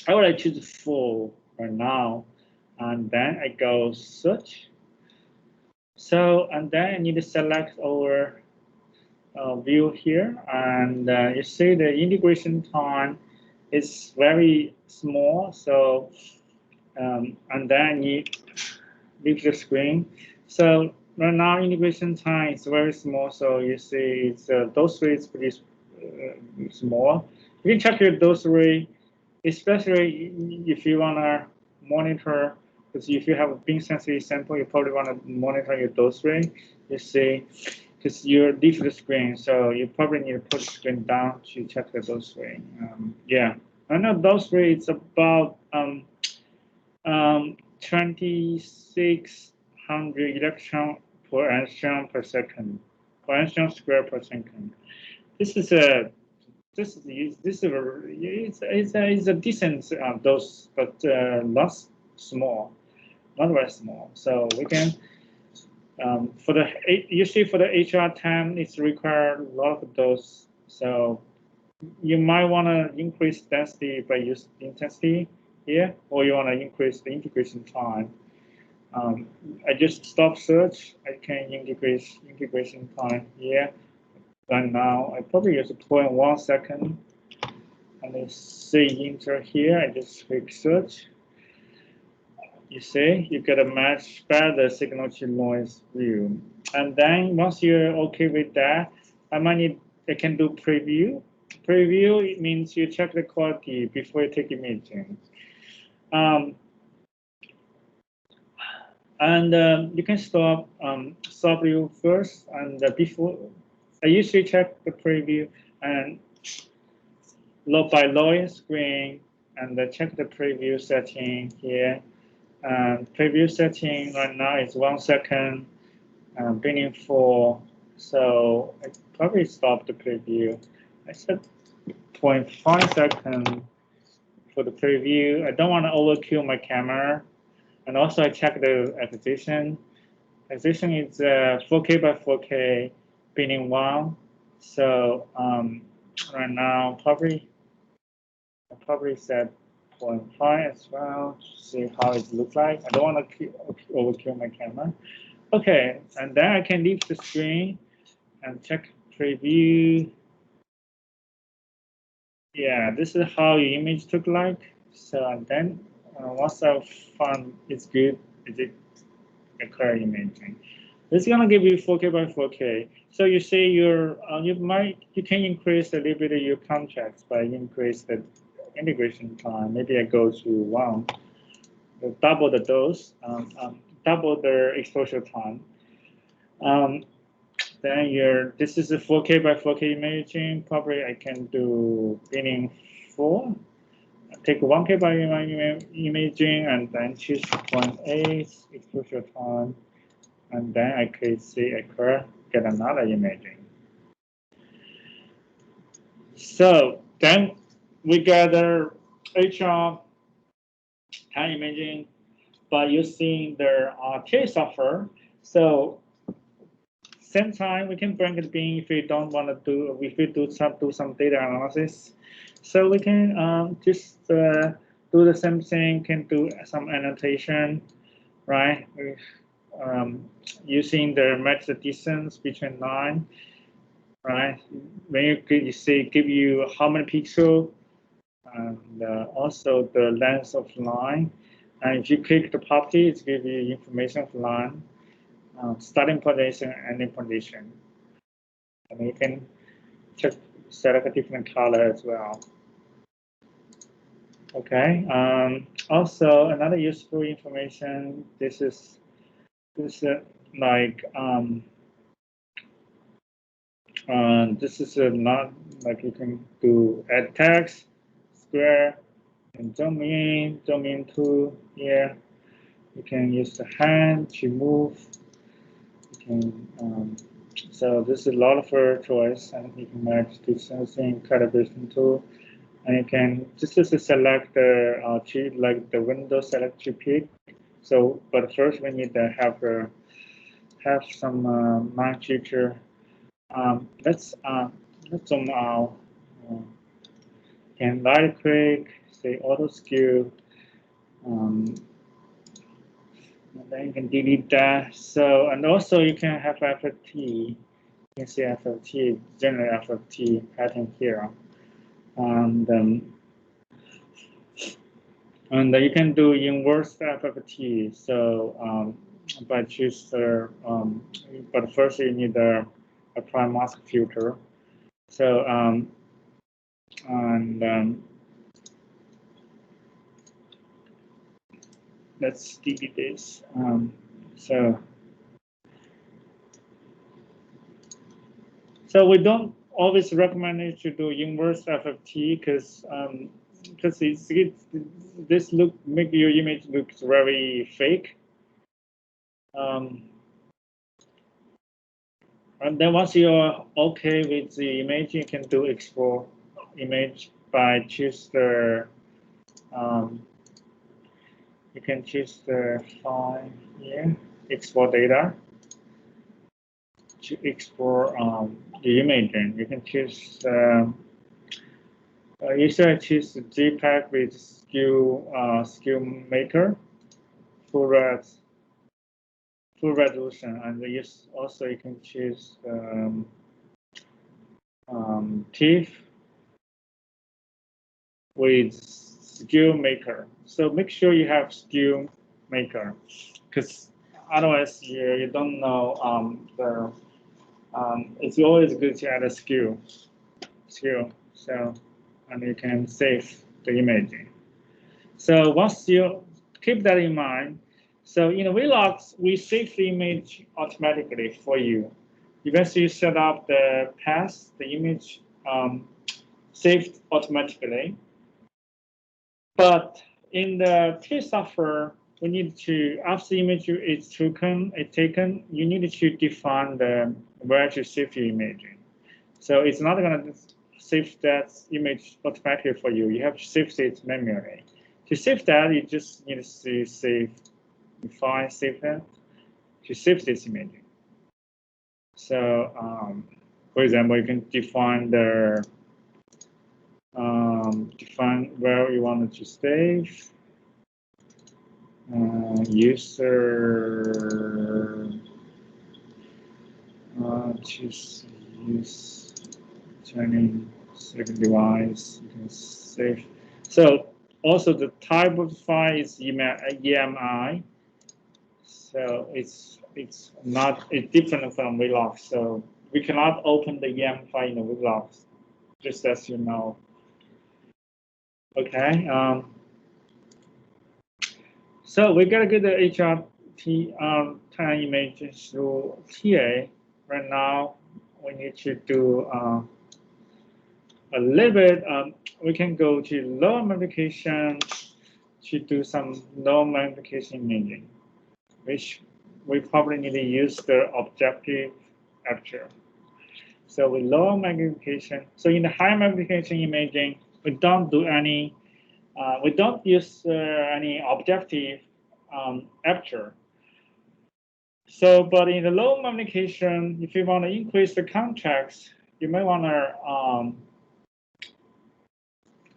I would choose 4 right now, and then I go search. So and then I need to select our view here, and you see the integration time is very small. So and then you leave the screen. So right now integration time is very small. So you see it's dose rate is pretty small. You can check your dose rate, especially if you wanna monitor. Because if you have a beam sensitive sample, you probably want to monitor your dose rate. You see, because you leave the screen, so you probably need to put the screen down to check the dose rate. Yeah, I know dose rate is about 2600 electron per angstrom per second, per angstrom square per second. This is a decent dose, but not small, not very small. So we can usually for the HR10, it's required a lot of dose. So you might want to increase density by using intensity here, or you want to increase the integration time. I just stop search. I can increase integration time here. And now I probably use 0.1 second. And I see enter here. I just click search. You see, you get a much better signal to noise view. And then once you're okay with that, I can do preview. Preview, it means you check the quality before you take imaging. You can stop view first, and before I usually check the preview and by lowering screen, and check the preview setting here. Preview setting right now is 1 second, binning 4. So I probably stop the preview. I set 0.5 second for the preview. I don't want to overkill my camera. And also I check the acquisition. Acquisition is 4K by 4K, binning 1. So right now I probably set 0.5 as well to see how it looks like. I don't want to overkill my camera. Okay, and then I can leave the screen and check preview. Yeah, this is how your image look like. So then once I found it's good, it occur imaging. This is gonna give you 4K by 4K. So you see you can increase a little bit of your contrast by increase the integration time. Maybe I go to 1, double the dose, double the exposure time. Then this is a 4K by 4K imaging. Probably I can do binning 4. Take 1K by imaging and then choose 0.8 exposure time, and then I could see I could get another imaging. So then we gather HR time imaging by using the TA software. So same time we can bring it in if we don't want to do, if we do some data analysis. So we can just do the same thing, can do some annotation, right? Using the metric distance between line, right? When you see give you how many pixels, and also the length of line. And if you click the property, it gives you information of line, starting position, ending position. And you can just select a different color as well. Okay. Also, another useful information. This is like this is not like you can do add text, square, and zoom in to here. You can use the hand to move. You can so this is a lot of choice, and you can match distancing calibration tool. And you can just select the like the window select to pick. So, but first we need to have some mind feature. Let's zoom out. Can right click, say auto skew, and then you can delete that. So, and also you can have FFT. You can see FFT, general FFT pattern here. And you can do inverse FFT. So by choose the, but first you need to apply mask filter. So let's delete this. So we don't always recommend you to do inverse FFT because this make your image looks very fake. And then once you're okay with the image, you can do export image by choose the you can choose the file here, export data. To export the image, and you can choose usually choose the JPEG with skew maker, full resolution, and also you can choose TIFF with skew maker. So make sure you have skew maker, because otherwise you don't know it's always good to add a skew. So, and you can save the image. So once you keep that in mind, so in Vlogs, we save the image automatically for you. Once you set up the path, the image saved automatically. But in the T software, we need to, after the image is taken, you need to define where to save your image. So it's not going to save that image automatically for you. You have to save it manually. To save that, you just need to define save that to save this image. So, for example, you can define define where you want it to save. User choose use turning second device. You can save. So also the type of file is EMI. So it's different from Vlog. So we cannot open the EM file in the Vlog, just as you know. Okay. So we gotta get the HRT 10 images through TA. Right now, we need to do a little bit. We can go to low magnification to do some low magnification imaging, which we probably need to use the objective aperture. So with low magnification, so in the high magnification imaging, we don't do any, we don't use any objective aperture. So, but in the low magnification, if you want to increase the contrast, you might want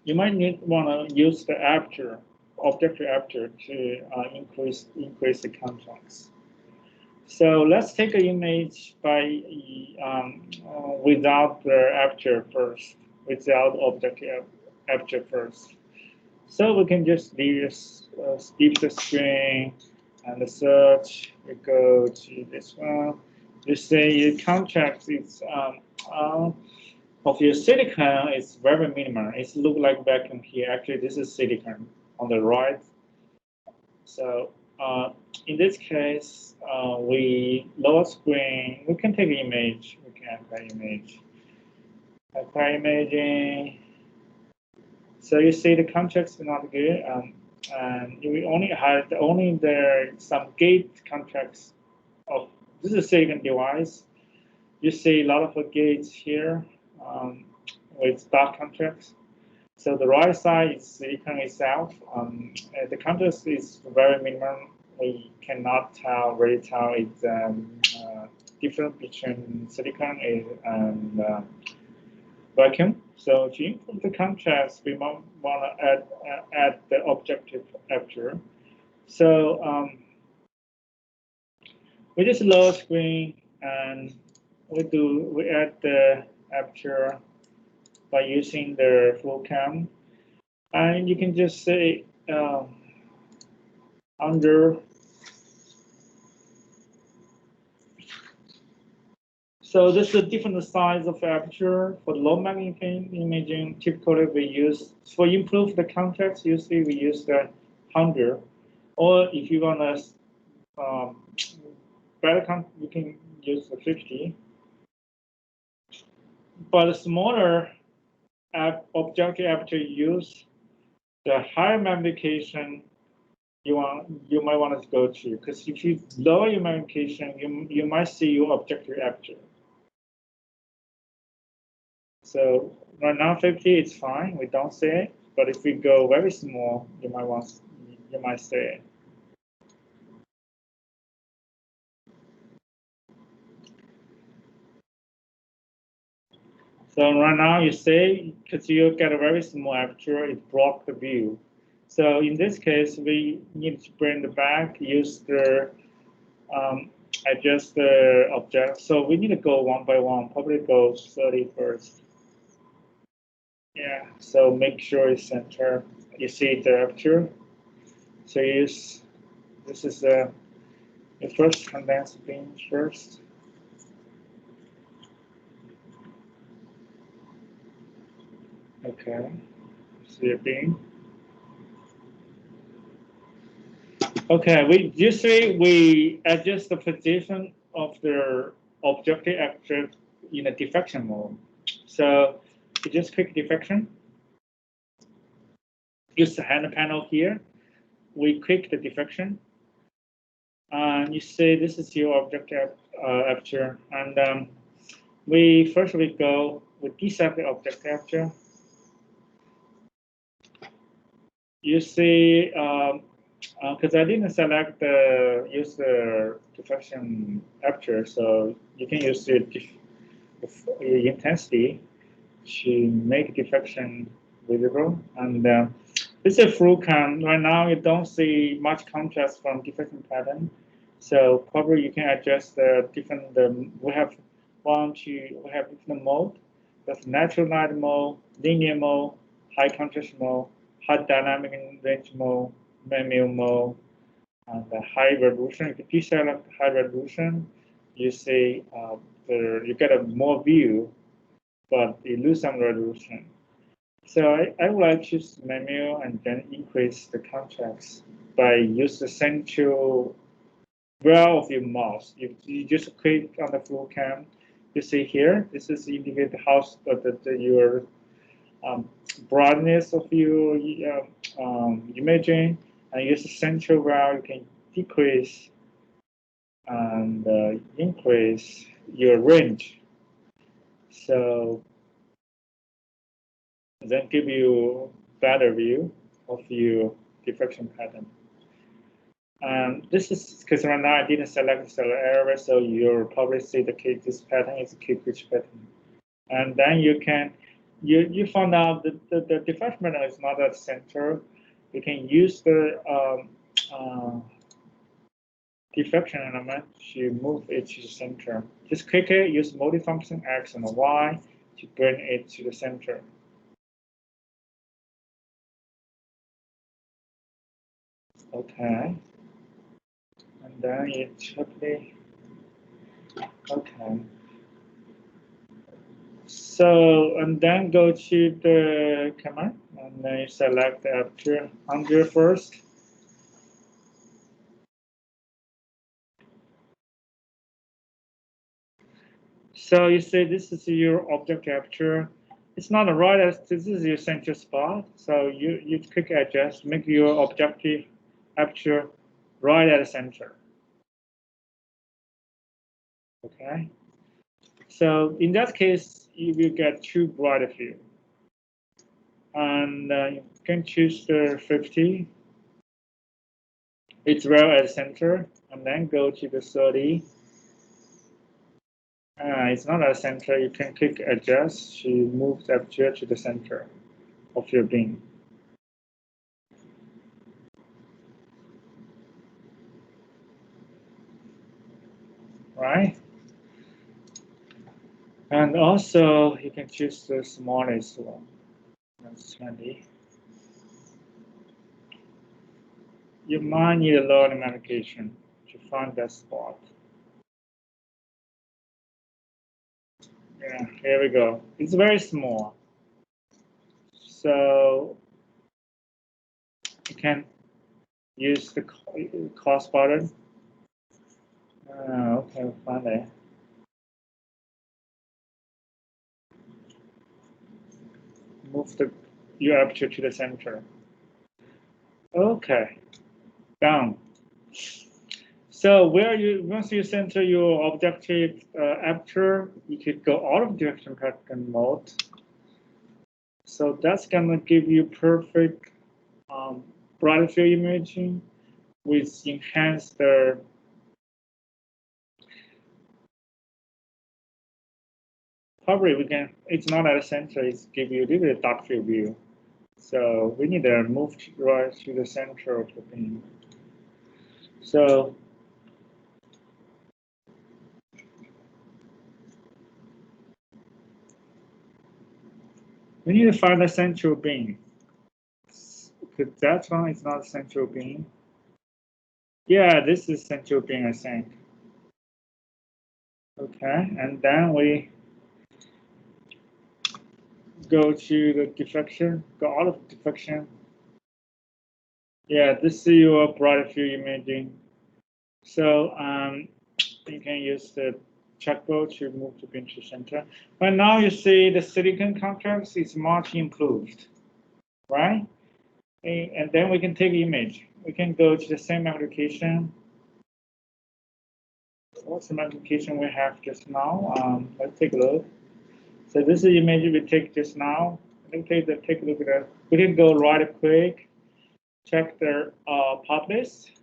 to use the aperture, objective aperture, to increase the contrast. So let's take an image by without the aperture first, without objective aperture first. So we can just skip the screen and the search. We go to this one. You say the contrast is of your silicon is very minimal. It looks like vacuum here. Actually, this is silicon on the right. So in this case, we lower screen. We can take image. We can apply image. Apply imaging. So you see the contrast is not good, and we only had some gate contrast of this is a silicon device. You see a lot of gates here with dark contrast. So the right side is silicon itself. The contrast is very minimum. We cannot really tell it's different between silicon and vacuum. So to improve the contrast, we want to add the objective aperture. So we just lower screen and we add the aperture by using the full cam, and you can just say under. So this is a different size of aperture for low magnification imaging. Typically, we use for improve the contrast. Usually, we use the 100, or if you want to better, you can use the 50. But smaller objective aperture use, the higher magnification you might want to go to, because if you lower your magnification, you might see your objective aperture. So right now 50 is fine, we don't see it. But if we go very small, you might see it. So right now you see, because you get a very small aperture, it blocks the view. So in this case, we need to bring the back, use the adjust the object. So we need to go one by one, probably go 30 first. Yeah, so make sure it's center. You see the aperture. So this is the first condensed beam first. Okay, see a beam. Okay, we adjust the position of the objective aperture in a diffraction mode. So you just click diffraction. Use the hand panel here. We click the diffraction, and you see this is your objective aperture. And we go with deselect the objective aperture. You see, because I didn't select use the diffraction aperture, so you can use the intensity to make diffraction visible. And this is a full cam. Right now, you don't see much contrast from diffraction pattern. So probably you can adjust the different. We have different mode. That's natural light mode, linear mode, high contrast mode, high dynamic range mode, manual mode, and the high resolution. If you select high resolution, you see you get a more view, but you lose some resolution. So I would like to choose manual and then increase the contrast by use the central wheel of your mouse. You just click on the full cam. You see here, this is indicate your brightness of your imaging, and use the central wheel. You can decrease and increase your range. So then give you better view of your diffraction pattern. This is because right now I didn't select the cellular area, so you'll probably see this pattern is a Kikuchi pattern. And then you found out that the diffraction pattern is not at the center. You can use the diffraction element to move it to the center. Just click it, use multifunction X and Y to bring it to the center. Okay. And then you simply, okay. So, and then go to the camera, and then you select the F200 first. So you say this is your object capture. It's not right as this is your center spot. So you click adjust, make your objective capture right at the center. Okay. So in that case, you will get two bright view. And you can choose the 50. It's well at the center, and then go to the 30. It's not at the center. You can click adjust to move the aperture to the center of your beam. Right? And also, you can choose the smallest one. That's 20. You might need a loading medication to find that spot. Yeah, here we go. It's very small. So you can use the cost button. Okay, find it. Move your aperture to the center. Okay, done. So once you center your objective aperture, you could go out of direction pattern mode. So that's gonna give you perfect bright field imaging with enhanced probably it's not at the center, it's give you a little bit dark field view. So we need to move right to the center of the beam. So we need to find the central beam. Because that one is not a central beam. Yeah, this is central beam, I think. Okay, and then we go to the diffraction, go out of diffraction. Yeah, this is your bright field imaging. So you can use the checkboard to move the beam to center. But now you see the silicon contrast is much improved, right? And then we can take image. We can go to the same application. What's the application we have just now? Let's take a look. So this is the image we take just now. Take a look at that. We can go right quick, check the publish.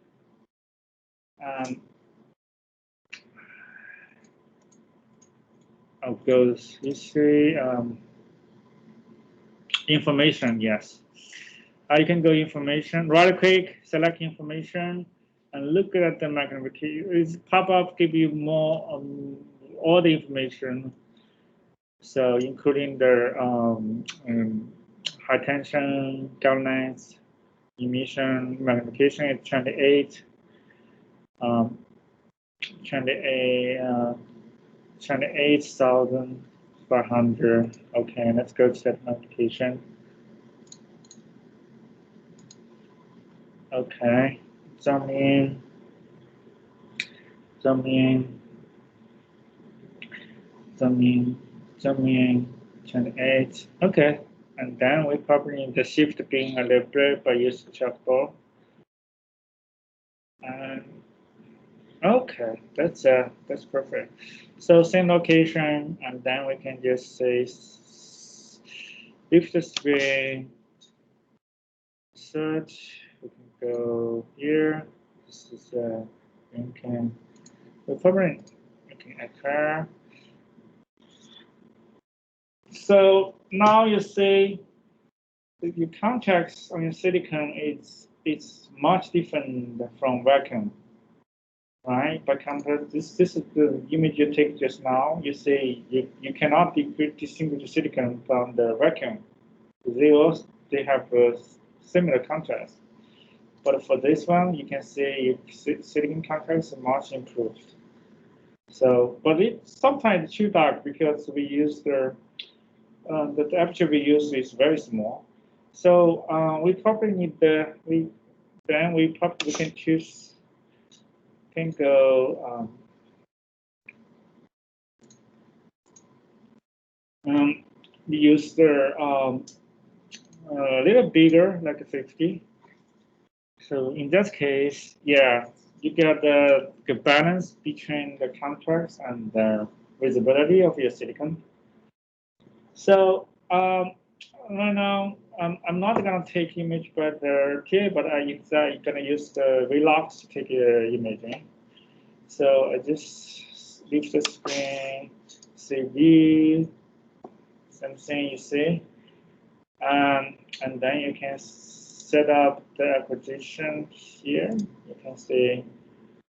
Goes history, information, yes. You can go information, right click, select information, and look at the magnification. It's pop up, give you more all the information. So including the high tension, galvanize, emission, magnification is 28, 28,500. Okay, let's go to that magnification. Okay, zoom in. zoom in, 28. Okay, and then we probably need the shift being a little bit by using chalkboard. And okay, that's perfect. So same location, and then we can just say lift the screen, search. We can go here. This is we probably can occur. So now you see your contracts on your silicon it's much different from vacuum, right? By contrast, this is the image you take just now. You see you cannot distinguish the silicon from the vacuum. They have a similar contrast, but for this one you can see silicon contrast is much improved. So, but it's sometimes too dark because we use the aperture we use is very small. So we probably need we can choose, can go use the a little bigger, like a 50. So in that case, yeah, you get the balance between the contrast and the visibility of your silicon. So right now, I'm not gonna take image better here, but I'm gonna use the Vlogs to take imaging. So I just leave the screen, say view, same thing you see, and then you can set up the acquisition here. You can see,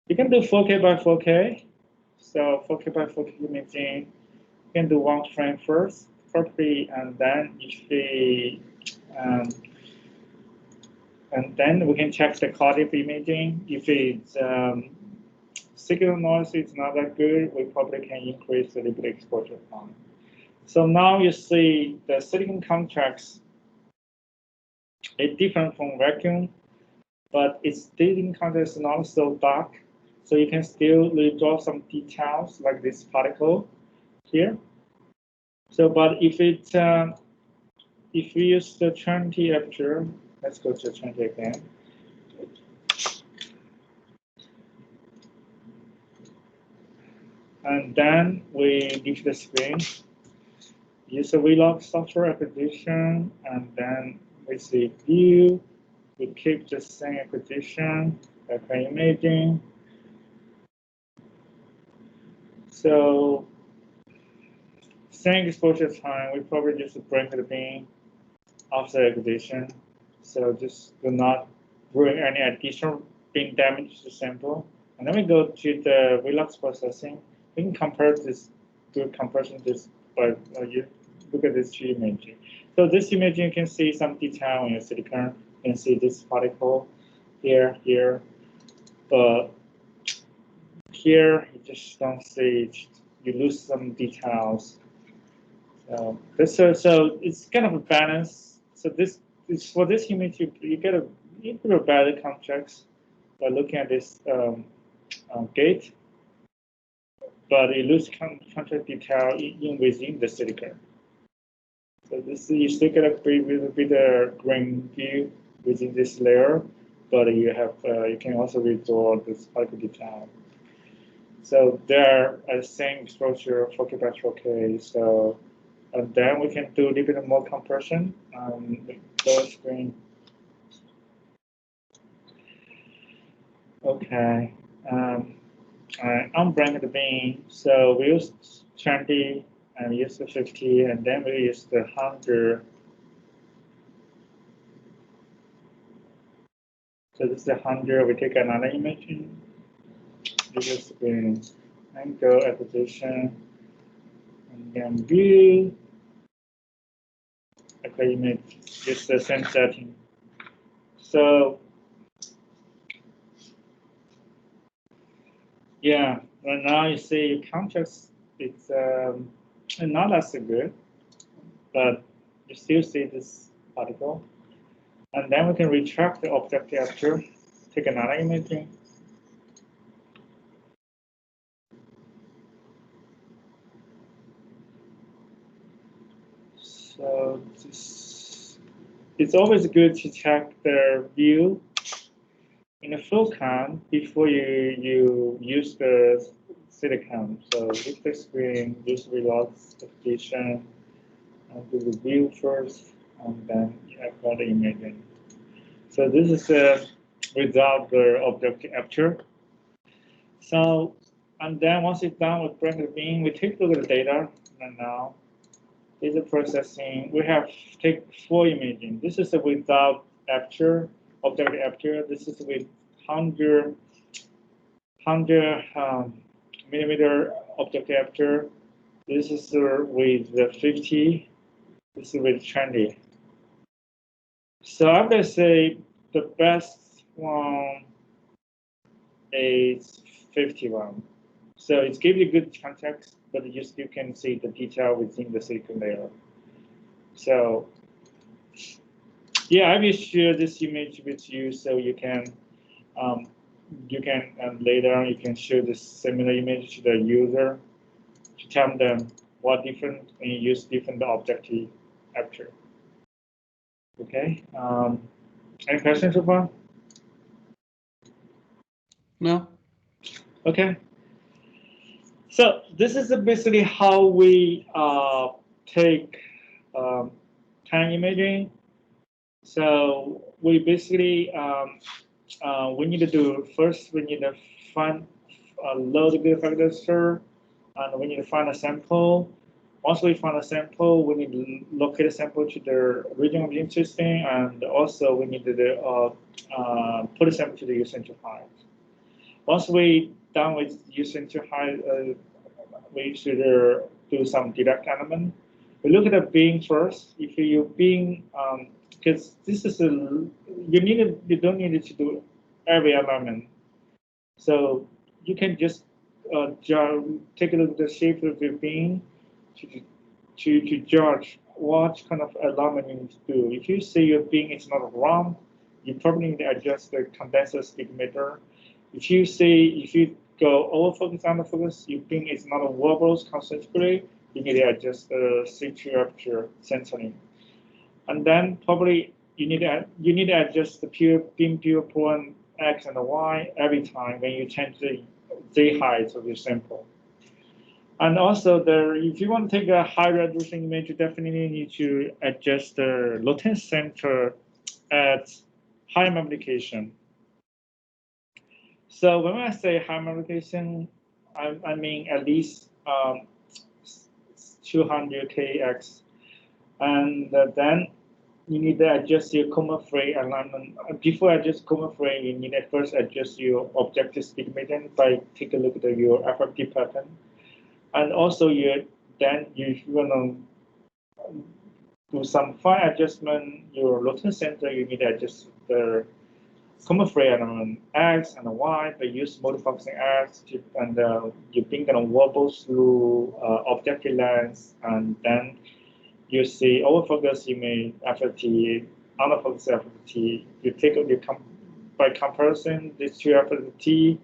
you can do 4K by 4K. So 4K by 4K imaging, you can do one frame first, properly, and then and then we can check the quality of imaging. If it's signal noise is not that good, we probably can increase a little bit exposure time. So now you see the silicon contrast is different from vacuum, but its silicon contrast is not so dark. So you can still redraw some details like this particle here. So, but if we use the 20 aperture, let's go to 20 again. And then we leave the screen, use the Vlog software acquisition, and then we see view, we keep the same acquisition, like imaging. So same exposure time, we probably just bring the beam after acquisition. So just do not bring any additional beam damage to the sample. And then we go to the Vlog processing. We can compare this, do a comparison this, but you look at this two imaging. So this image, you can see some detail in your silicon. You can see this particle here, but here you just don't see it. You lose some details. So it's kind of a balance. So this is for this image, you get a better contrast by looking at this gate. But you lose contrast detail in within the silicon. So this you still get a bit of green view within this layer, but you have you can also redraw this particle detail. So there are same exposure 4K by 4K. So and then we can do a little bit more compression on the screen. Okay. Unbranded the beam. So we use 20 and use the 50, and then we use the 100. So this is the 100. We take another image, bigger screen, and go acquisition, and then view. Okay, image. It's the same setting. So yeah, right now you see contrast. It's not as good, but you still see this particle. And then we can retract the object aperture, take another imaging. So it's always good to check the view in the full cam before you use the silicon. So with the screen, use reload application, and do the view first, and then you upload the image in. So this is without the object capture. So, and then once it's done with bring the beam, we take a look at the data, and now data processing. We have take 4 imaging. This is without capture, object capture. This is with 100 millimeter object capture. This is with the 50. This is with 20. So I'm gonna say the best one is 51. So it gives you good context, but you still can see the detail within the silicon layer. So yeah, I will share this image with you so you can later on you can show this similar image to the user to tell them what different and use different objective capture. Okay. Any questions so far? No. Okay. So this is basically how we take time imaging. So we basically we need to do first. We need to find load the factor stir, and we need to find a sample. Once we find a sample, we need to locate a sample to the region of interest, and also we need to put a sample to the user to hide. Once we done with user to hide, we should do some direct element. We look at the beam first. If you beam, because this is you don't need to do every element. So you can just take a look at the shape of the beam to judge what kind of element you need to do. If you see your beam is not round, you probably need to adjust the condenser stigmator. If you go over focus, under focus, your beam is not a wobbles concentrically, you need to adjust the C2 aperture centering. And then probably you need to adjust the beam pure point X and Y every time when you change the Z height of your sample. And also, if you want to take a high resolution image, you definitely need to adjust the latent center at high magnification. So when I say high magnification, I mean at least 200kx, and then you need to adjust your coma frame alignment. Before adjust coma frame, you need to first adjust your objective stigmator by take a look at your FFT pattern. And also, you want to do some fine adjustment. Your latent center, you need to adjust the coma frame element X and Y, but use multifocusing X, and your beam gonna wobble through objective lens, and then you see overfocus, you may FFT, underfocus FFT. You take by comparison these two FFT.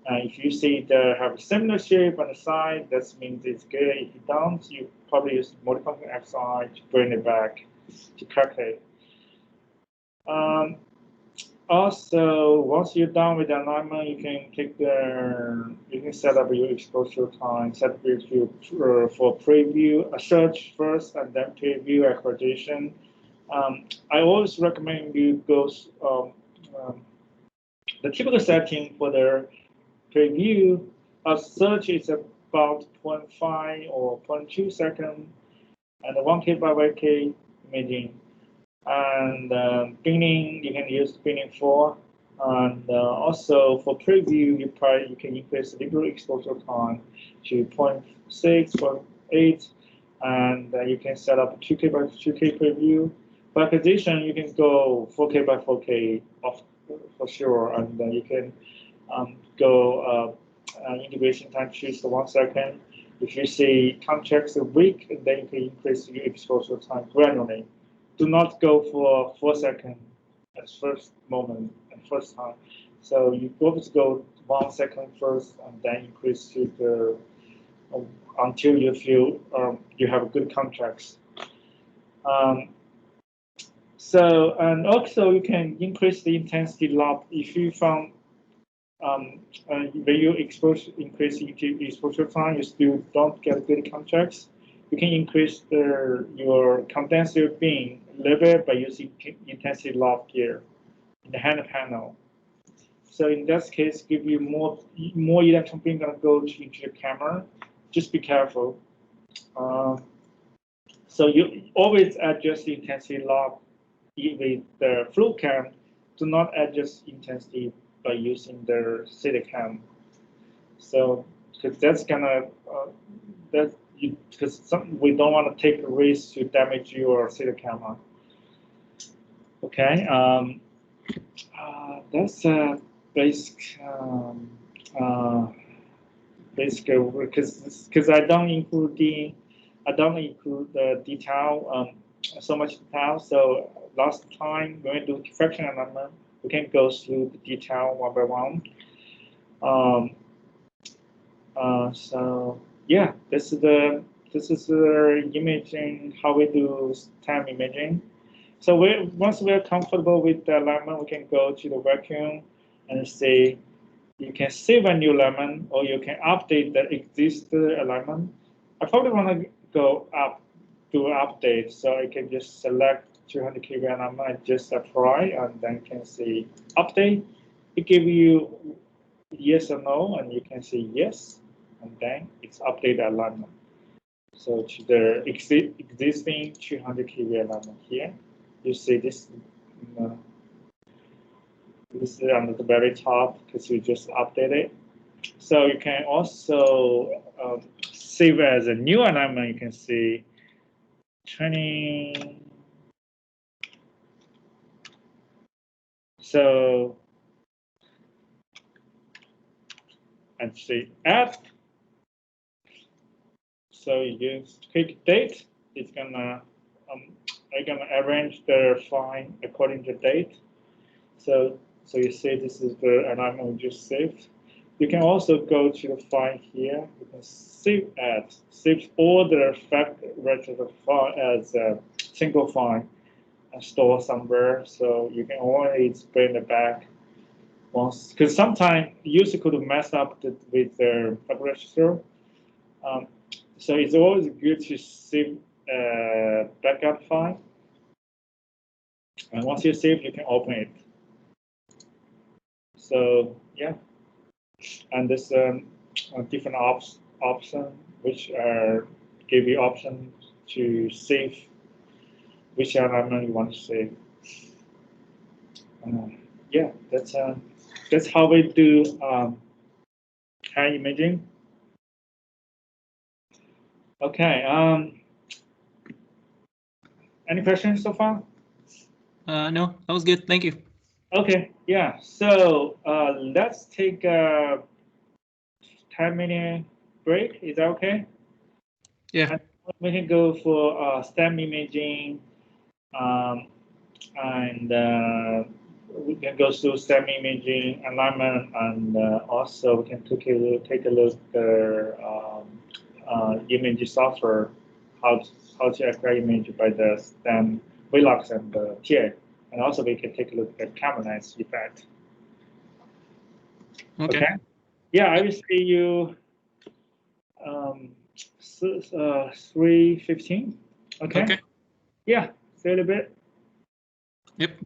If you see they have a similar shape on the side, that means it's good. If you don't, you probably use multifocusing XI to bring it back to calculate. Also, once you're done with the alignment, you can set up your exposure time, set up your for preview, a search first, and then preview acquisition. I always recommend you go. The typical setting for the preview, a search is about 0.5 or 0.2 seconds, and 1K by 1K imaging. And binning, you can use binning 4. And also for preview, you can increase the liberal exposure time to 0.6, 0.8, and you can set up 2K by 2K preview. For acquisition, you can go 4K by 4K off for sure, and you can go integration time choose the 1 second. If you see contracts are weak, then you can increase your exposure time gradually. Do not go for 4 seconds at first moment and first time. So you always go 1 second first, and then increase to the until you feel you have good contracts. So, and also you can increase the intensity lob if you found when you increase exposure time, you still don't get good contracts. You can increase your condenser beam level by using intensity lob gear in the hand panel. So in that case, give you more electron beam gonna go into the camera. Just be careful. So you always adjust the intensity lob with the flow cam. Do not adjust intensity by using the silicon. So because that's gonna because we don't want to take a risk to damage your silicon. Okay, that's basic basic because I don't include the detail so much detail. So last time when we do diffraction alignment, we can go through the detail one by one. So yeah, this is the imaging, how we do TEM imaging. So once we're comfortable with the alignment, we can go to the vacuum and see. You can save a new alignment, or you can update the existing alignment. I probably want to go up to update, so I can just select 200 kV alignment and just apply, and then can see update. It gives you yes or no, and you can say yes, and then it's update alignment. So to the existing 200 kV alignment here, you see this. This is on the very top because you just update it. So you can also save as a new alignment. You can see training. So and say add. So you just click date. It's gonna I'm gonna arrange the file according to date. So you see this is the alignment we just saved. You can also go to the file here. You can save as, save all the fact register file as a single file and store somewhere. So you can always bring it back once, because sometimes user could mess up with their fact register. So it's always good to save a backup file. And once you save, you can open it. So yeah, and there's different option which give you option to save which alignment you want to save. Yeah, that's how we do high imaging. Okay. Any questions so far? No, that was good. Thank you. Okay. Yeah. So let's take a 10-minute break. Is that okay? Yeah. And we can go for STEM imaging, and we can go through STEM imaging alignment, and also we can take a look at image software, how to acquire image by the STEM Velox and the TA, and also we can take a look at camera lens effect. Okay. Yeah, I will see you 3:15. Okay. Yeah, see you in a bit. Yep.